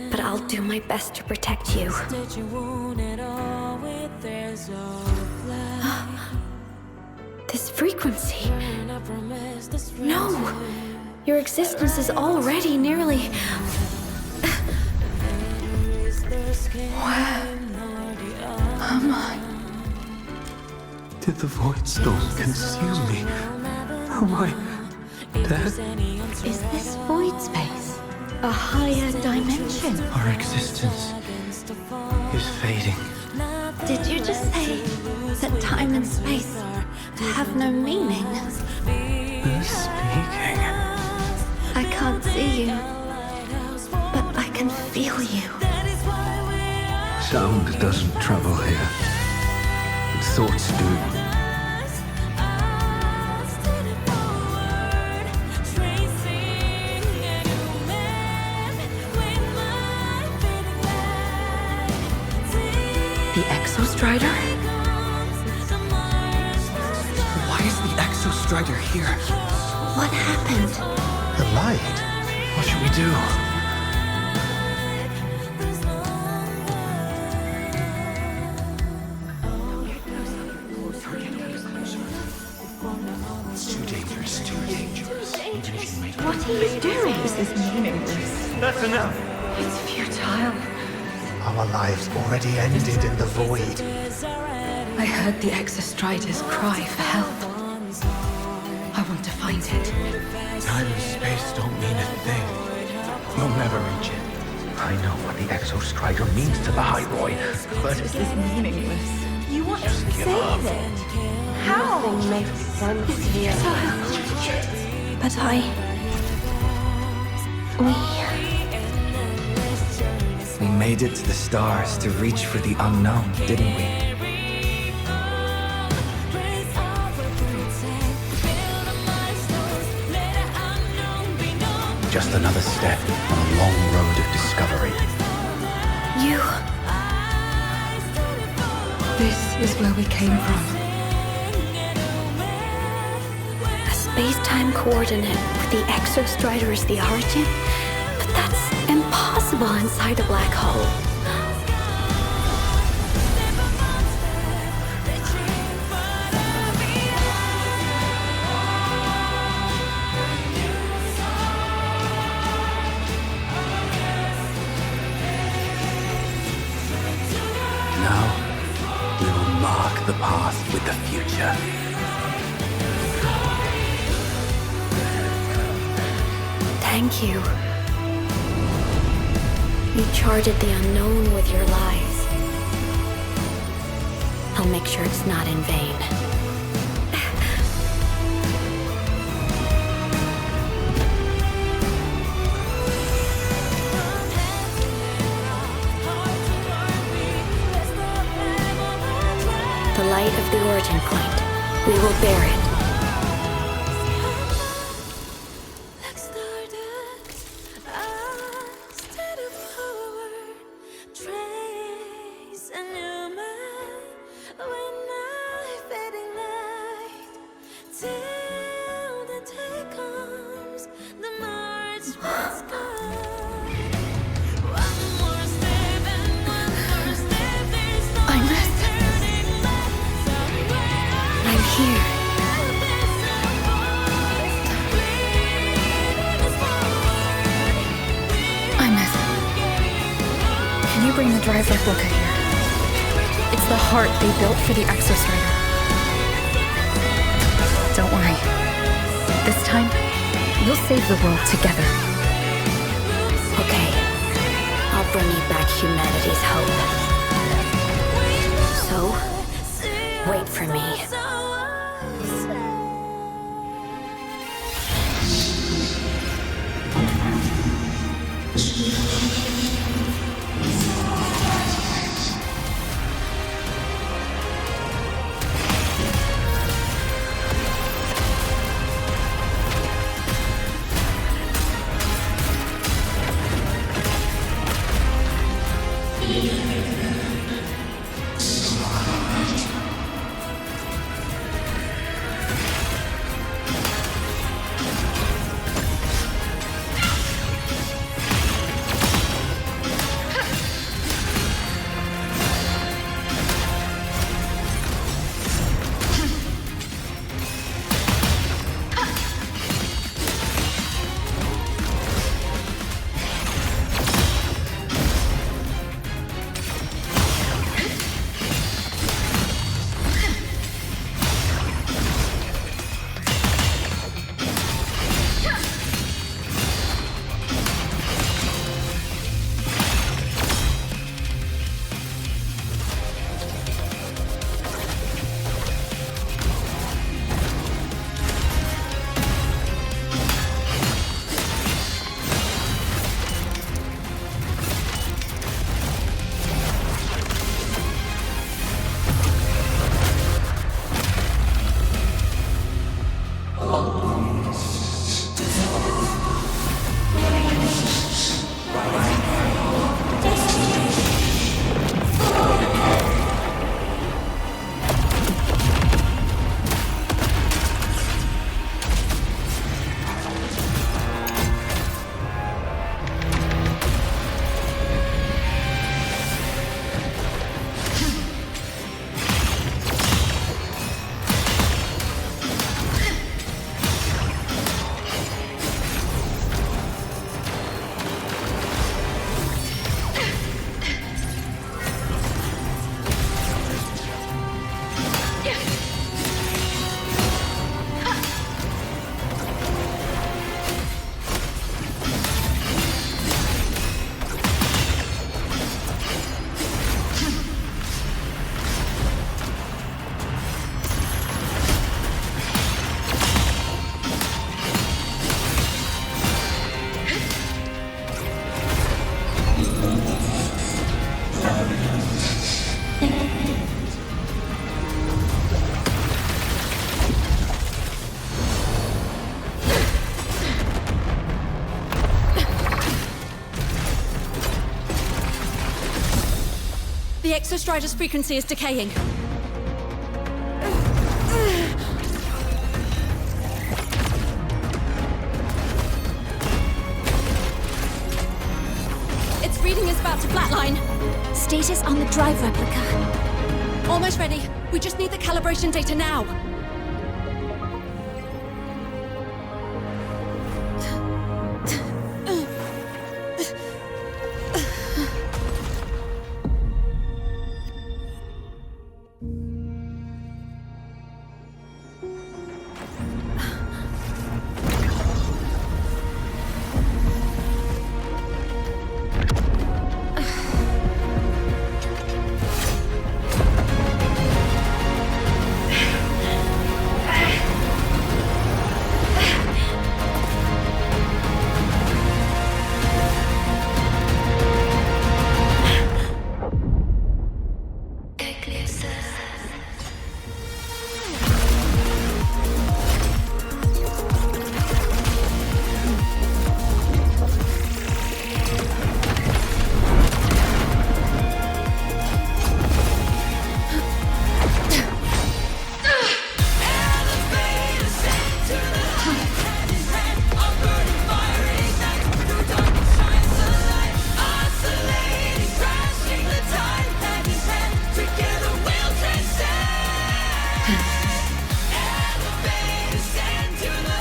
but I'll do my best to protect you. This frequency. No! Your existence is already nearly... Where am I? Did the void storm consume me? Am I dead? Is this void space a higher dimension? Our existence is fading. Did you just say that time and space have no meaning? Who's speaking? I can't see you, but I can feel you. Sound doesn't travel here. Thoughts do. The Exostrider? Why is the Exostrider here? What happened? The light. What should we do? What are you doing? This is meaningless. That's enough. It's futile. Our lives already ended in the void. I heard the Exostrider's cry for help. I want to find it. Time and space don't mean a thing. You'll never reach it. I know what the Exostrider means to Lahai Roi, but This is meaningless. You want to Just give save up. it? How? Nothing makes sense It's here. futile. But we made it to the stars to reach for the unknown, didn't we? Just another step on a long road of discovery. You... This is where we came from. A space-time coordinate with the Exostrider as the origin? But that's impossible inside a black hole. Now, we will mark the path with the future. Thank you. You charted the unknown with your lives. I'll make sure it's not in vain. The light of the origin point. We will bear it. Bring the drive replica here. It's the heart they built for the Exostrider. Don't worry. This time, we'll save the world together. Okay. I'll bring you back humanity's hope. So, wait for me. The Exostrider's frequency is decaying. Its reading is about to flatline. Status on the drive replica. Almost ready. We just need the calibration data now.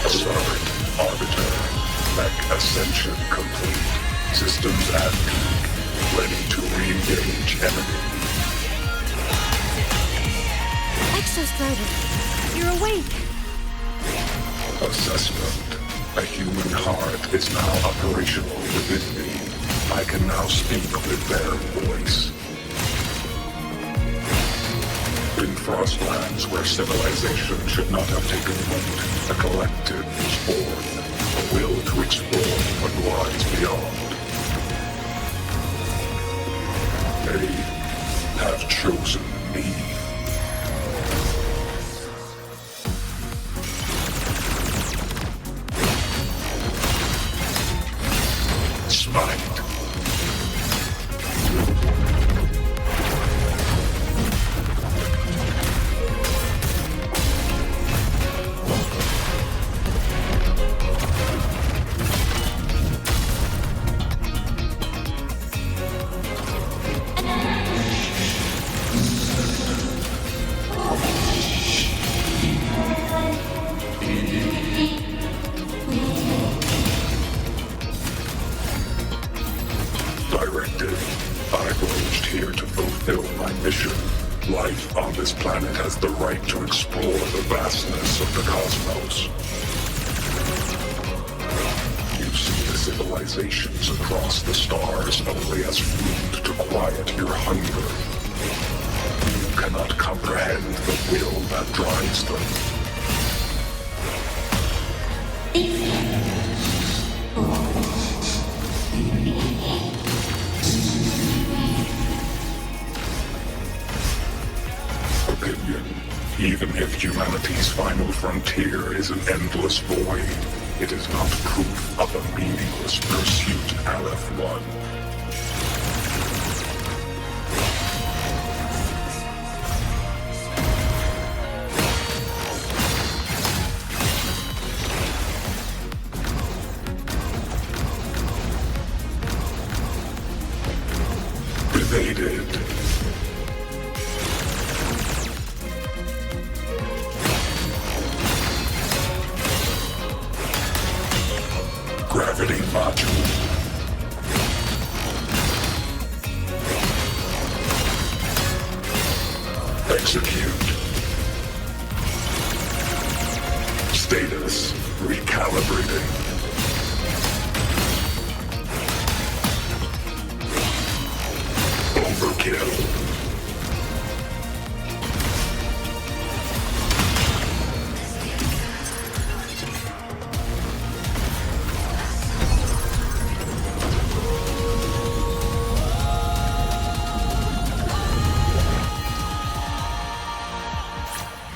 Assigned Arbiter. Mech ascension complete. Systems at peak. Ready to re-engage enemy. Exostrider, you're awake. Assessment. A human heart is now operational within me. I can now speak with their voice. In Frostlands, where civilization should not have taken root, a collective was born, a will to explore what lies beyond. They have chosen me. Smite. Directive. I've arranged here to fulfill my mission. Life on this planet has the right to explore the vastness of the cosmos. You see the civilizations across the stars only as food to quiet your hunger. You cannot comprehend the will that drives them. Opinion. Even if humanity's final frontier is an endless void, it is not proof of a meaningless pursuit, Aleph-1. Evaded. Gravity module. Execute. Status recalibrating. Overkill.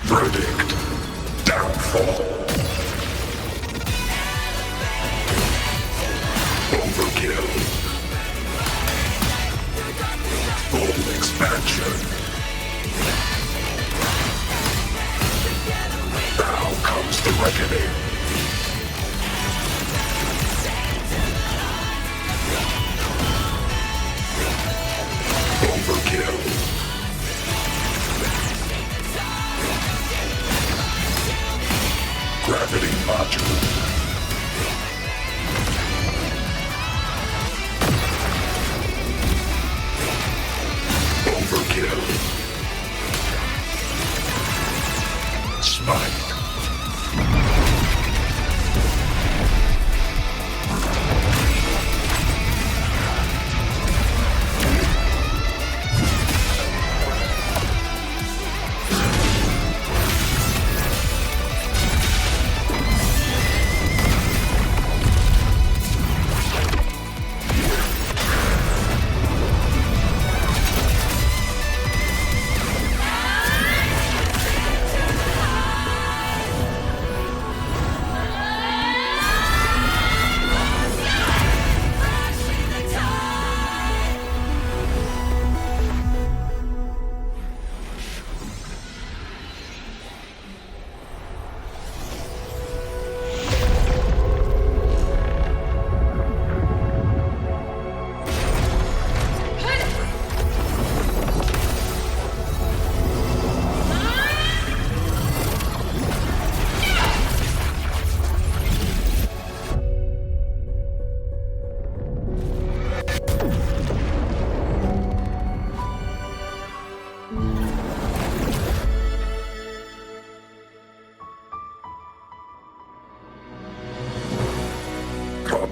Verdict. Downfall. Overkill. Full expansion. Now comes the reckoning. Overkill. Gravity module. Overkill. Smite.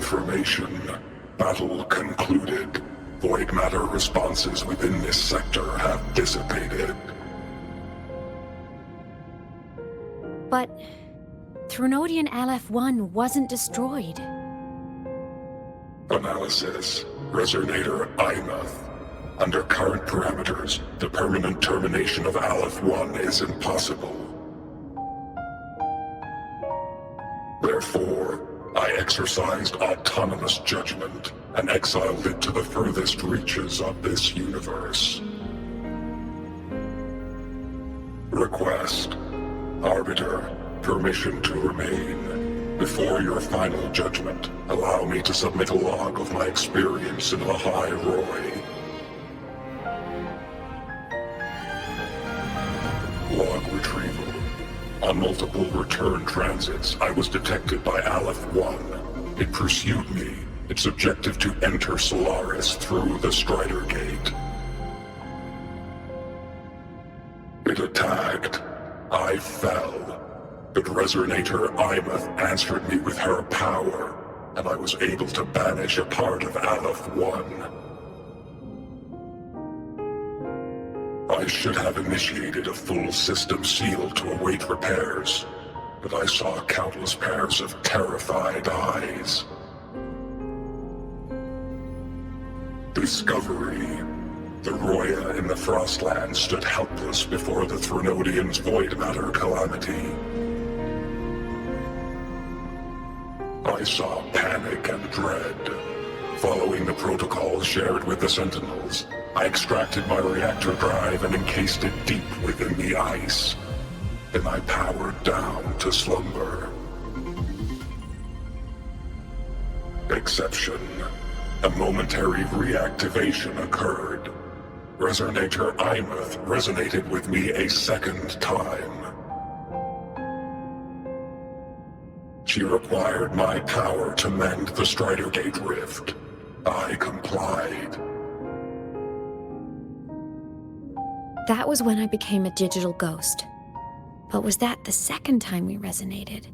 confirmation. Battle concluded. Void matter responses within this sector have dissipated. But Threnodian LF-1 wasn't destroyed. Analysis. Resonator Imuth. Under current parameters, the permanent termination of Aleph-1 is impossible. Therefore, I exercised autonomous judgment and exiled it to the furthest reaches of this universe. Request. Arbiter, permission to remain. Before your final judgment, allow me to submit a log of my experience in Lahai Roi. Log retrieval. On multiple return transits, I was detected by Aleph-1. It pursued me, its objective to enter Solaris through the Strider Gate. It attacked. I fell. But Resonator Imuth answered me with her power, and I was able to banish a part of Aleph-1. I should have initiated a full system seal to await repairs, but I saw countless pairs of terrified eyes. Discovery. The Roya in the Frostland stood helpless before the Threnodians' void matter calamity. I saw panic and dread. Following the protocols shared with the Sentinels, I extracted my reactor drive and encased it deep within the ice. Then I powered down to slumber. Exception. A momentary reactivation occurred. Resonator Imuth resonated with me a second time. She required my power to mend the Strider Gate rift. I complied. That was when I became a digital ghost. But was that the second time we resonated?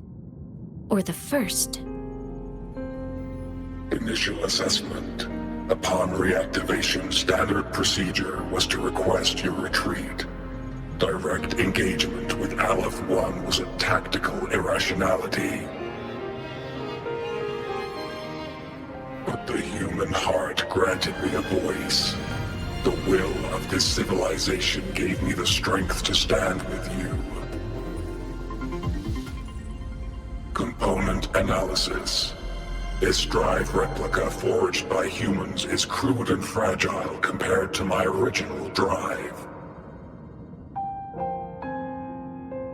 Or the first? Initial assessment. Upon reactivation, standard procedure was to request your retreat. Direct engagement with Aleph-1 was a tactical irrationality. But the human heart granted me a voice. The will of this civilization gave me the strength to stand with you. Component analysis. This drive replica forged by humans is crude and fragile compared to my original drive.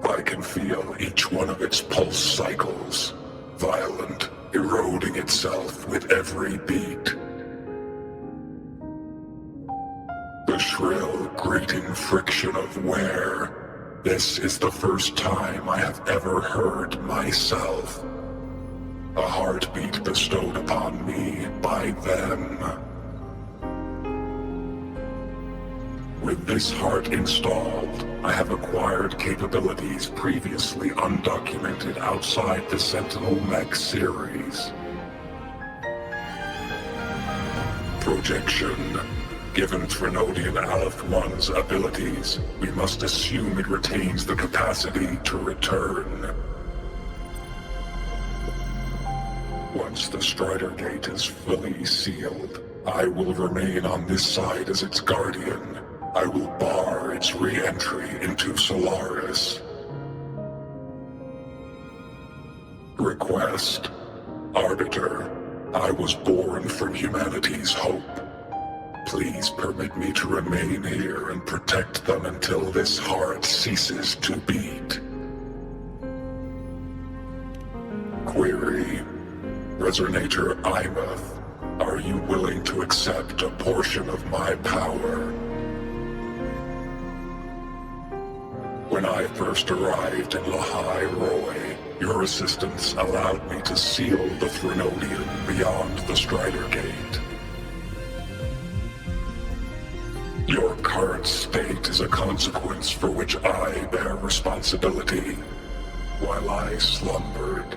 I can feel each one of its pulse cycles, violent, eroding itself with every beat. The shrill, grating friction of wear. This is the first time I have ever heard myself. A heartbeat bestowed upon me by them. With this heart installed, I have acquired capabilities previously undocumented outside the Sentinel Mech series. Projection. Given Threnodian Aleph-1's abilities, we must assume it retains the capacity to return. Once the Strider Gate is fully sealed, I will remain on this side as its guardian. I will bar its re-entry into Solaris. Request. Arbiter, I was born from humanity's hope. Please permit me to remain here and protect them until this heart ceases to beat. Query. Resonator Imuth, are you willing to accept a portion of my power? When I first arrived in Lahai Roi, your assistance allowed me to seal the Threnodian beyond the Strider Gate. Your current state is a consequence for which I bear responsibility. While I slumbered,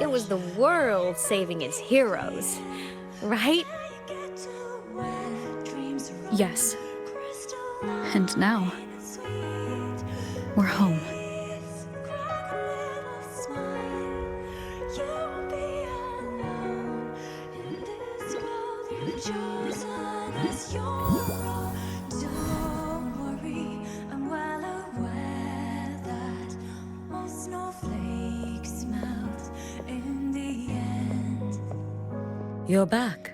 It was the world saving its heroes, right? Yes. And now, we're home. You're back.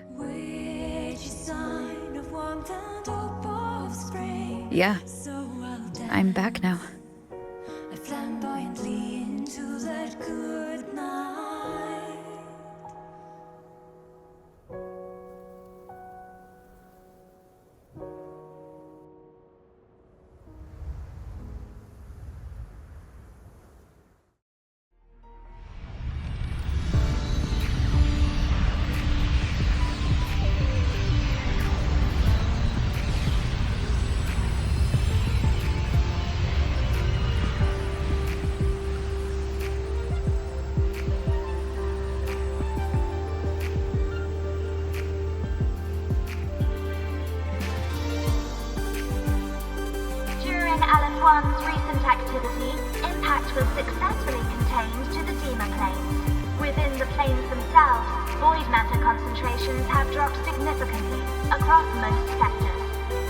Yeah. I'm back now. During LF1's recent activity, impact was successfully contained to the Dema planes. Within the planes themselves, void matter concentrations have dropped significantly across most sectors.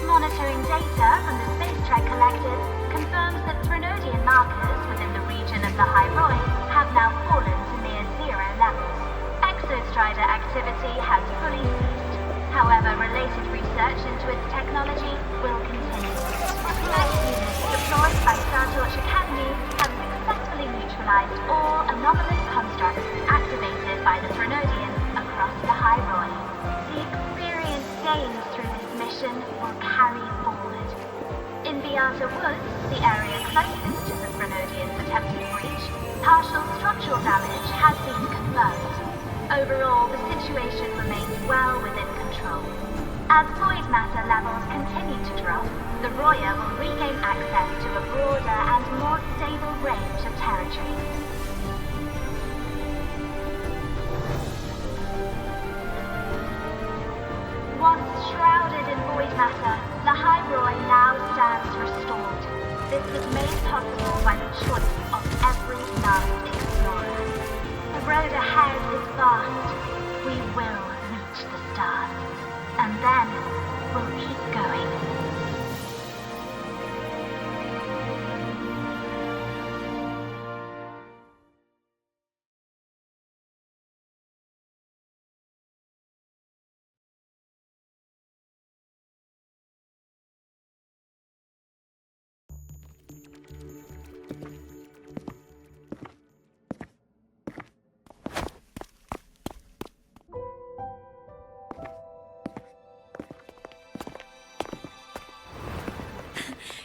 Monitoring data from the Space Trek Collective confirms that Threnodian markers within the region of Lahai Roi have now fallen to near zero levels. Exostrider activity has fully ceased. However, related research into its technology will continue. Select units deployed by Startorch Academy have successfully neutralized all anomalous constructs activated by the Threnodians across Lahai Roi. The experience gained through this mission will carry forward. In Beata Woods, the area closest to the Threnodians' attempted breach, partial structural damage has been confirmed. Overall, the situation remains well within control. As void matter levels continue to drop, the Roya will regain access to a broader and more stable range of territory. Once shrouded in void matter, Lahai Roi now stands restored. This was made possible by the choice of every last explorer. The road ahead is vast. We will reach the stars. And then we'll keep going.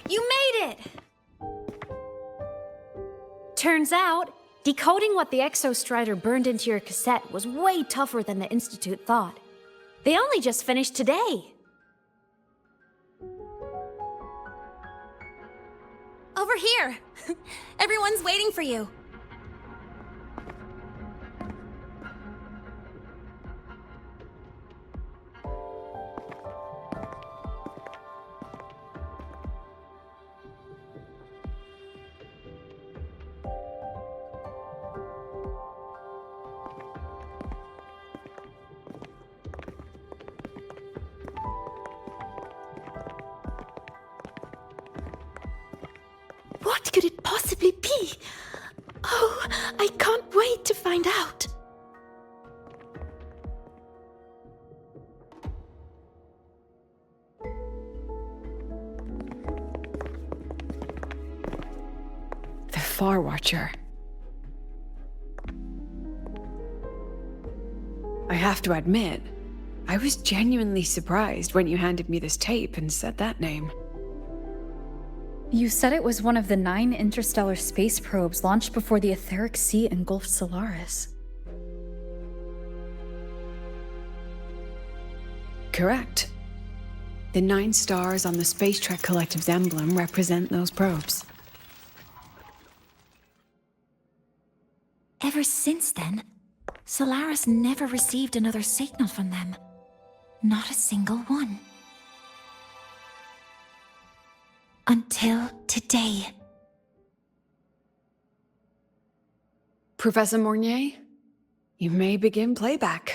You made it! Turns out, decoding what the Exostrider burned into your cassette was way tougher than the Institute thought. They only just finished today. Over here! Everyone's waiting for you. What could it possibly be? Oh, I can't wait to find out. The Far Watcher. I have to admit, I was genuinely surprised when you handed me this tape and said that name. You said it was one of the 9 interstellar space probes launched before the etheric sea engulfed Solaris. Correct. The 9 stars on the Space Trek Collective's emblem represent those probes. Ever since then, Solaris never received another signal from them. Not a single one. Until today. Professor Mornier, you may begin playback.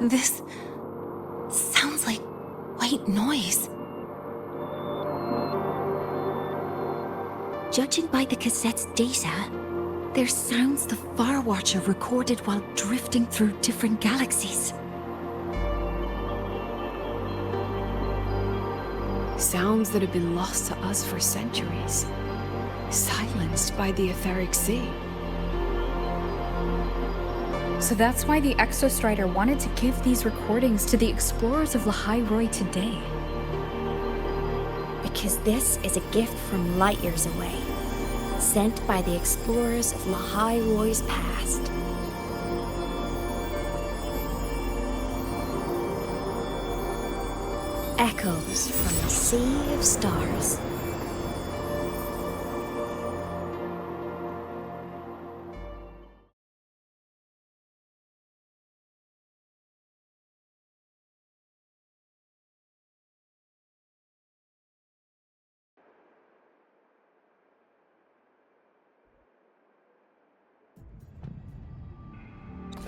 This sounds like white noise. Judging by the cassette's data, they're sounds the Far Watcher recorded while drifting through different galaxies. Sounds that have been lost to us for centuries. Silenced by the etheric sea. So that's why the Exostrider wanted to give these recordings to the explorers of Lahai Roi today. Because this is a gift from light years away, sent by the explorers of Lahai Roi's past. Echoes from the sea of stars.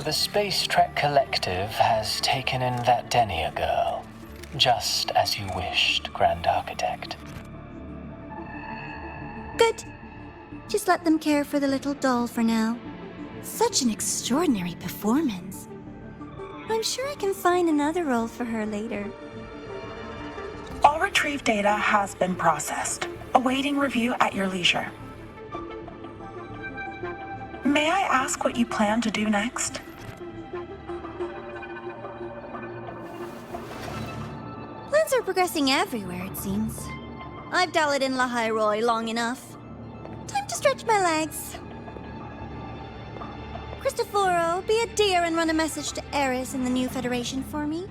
The Space Trek Collective has taken in that Denia girl, just as you wished, Grand Architect. Good. Just let them care for the little doll for now. Such an extraordinary performance. I'm sure I can find another role for her later. All retrieved data has been processed, awaiting review at your leisure. May I ask what you plan to do next? Plans are progressing everywhere, it seems. I've dallied in Lahai Roi long enough. Time to stretch my legs. Cristoforo, be a dear and run a message to Eris in the new Federation for me.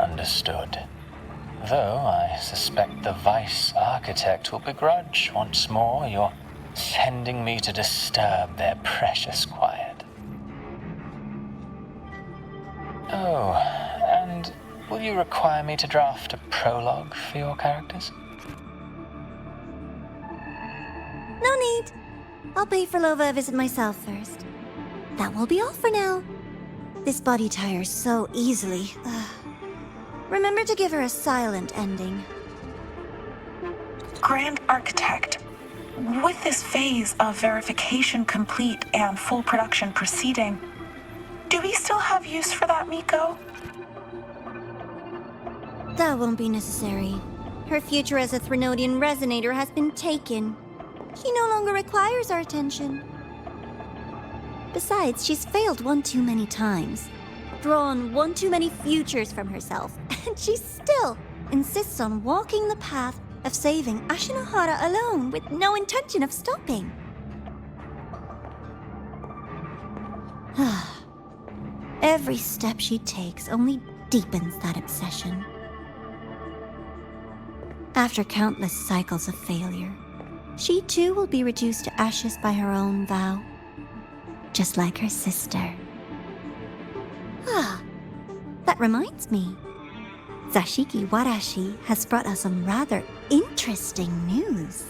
Understood. Though I suspect the Vice Architect will begrudge once more your sending me to disturb their precious quiet. Oh, and will you require me to draft a prologue for your characters? No need. I'll pay for Lova a visit myself first. That will be all for now. This body tires so easily. Remember to give her a silent ending. Grand Architect, with this phase of verification complete and full production proceeding, do we still have use for that Miko? That won't be necessary. Her future as a Threnodian resonator has been taken. She no longer requires our attention. Besides, she's failed one too many times, drawn one too many futures from herself, and she still insists on walking the path of saving Ashinohara alone with no intention of stopping. Every step she takes only deepens that obsession. After countless cycles of failure, she too will be reduced to ashes by her own vow, just like her sister. That reminds me. Zashiki Warashi has brought us some rather interesting news.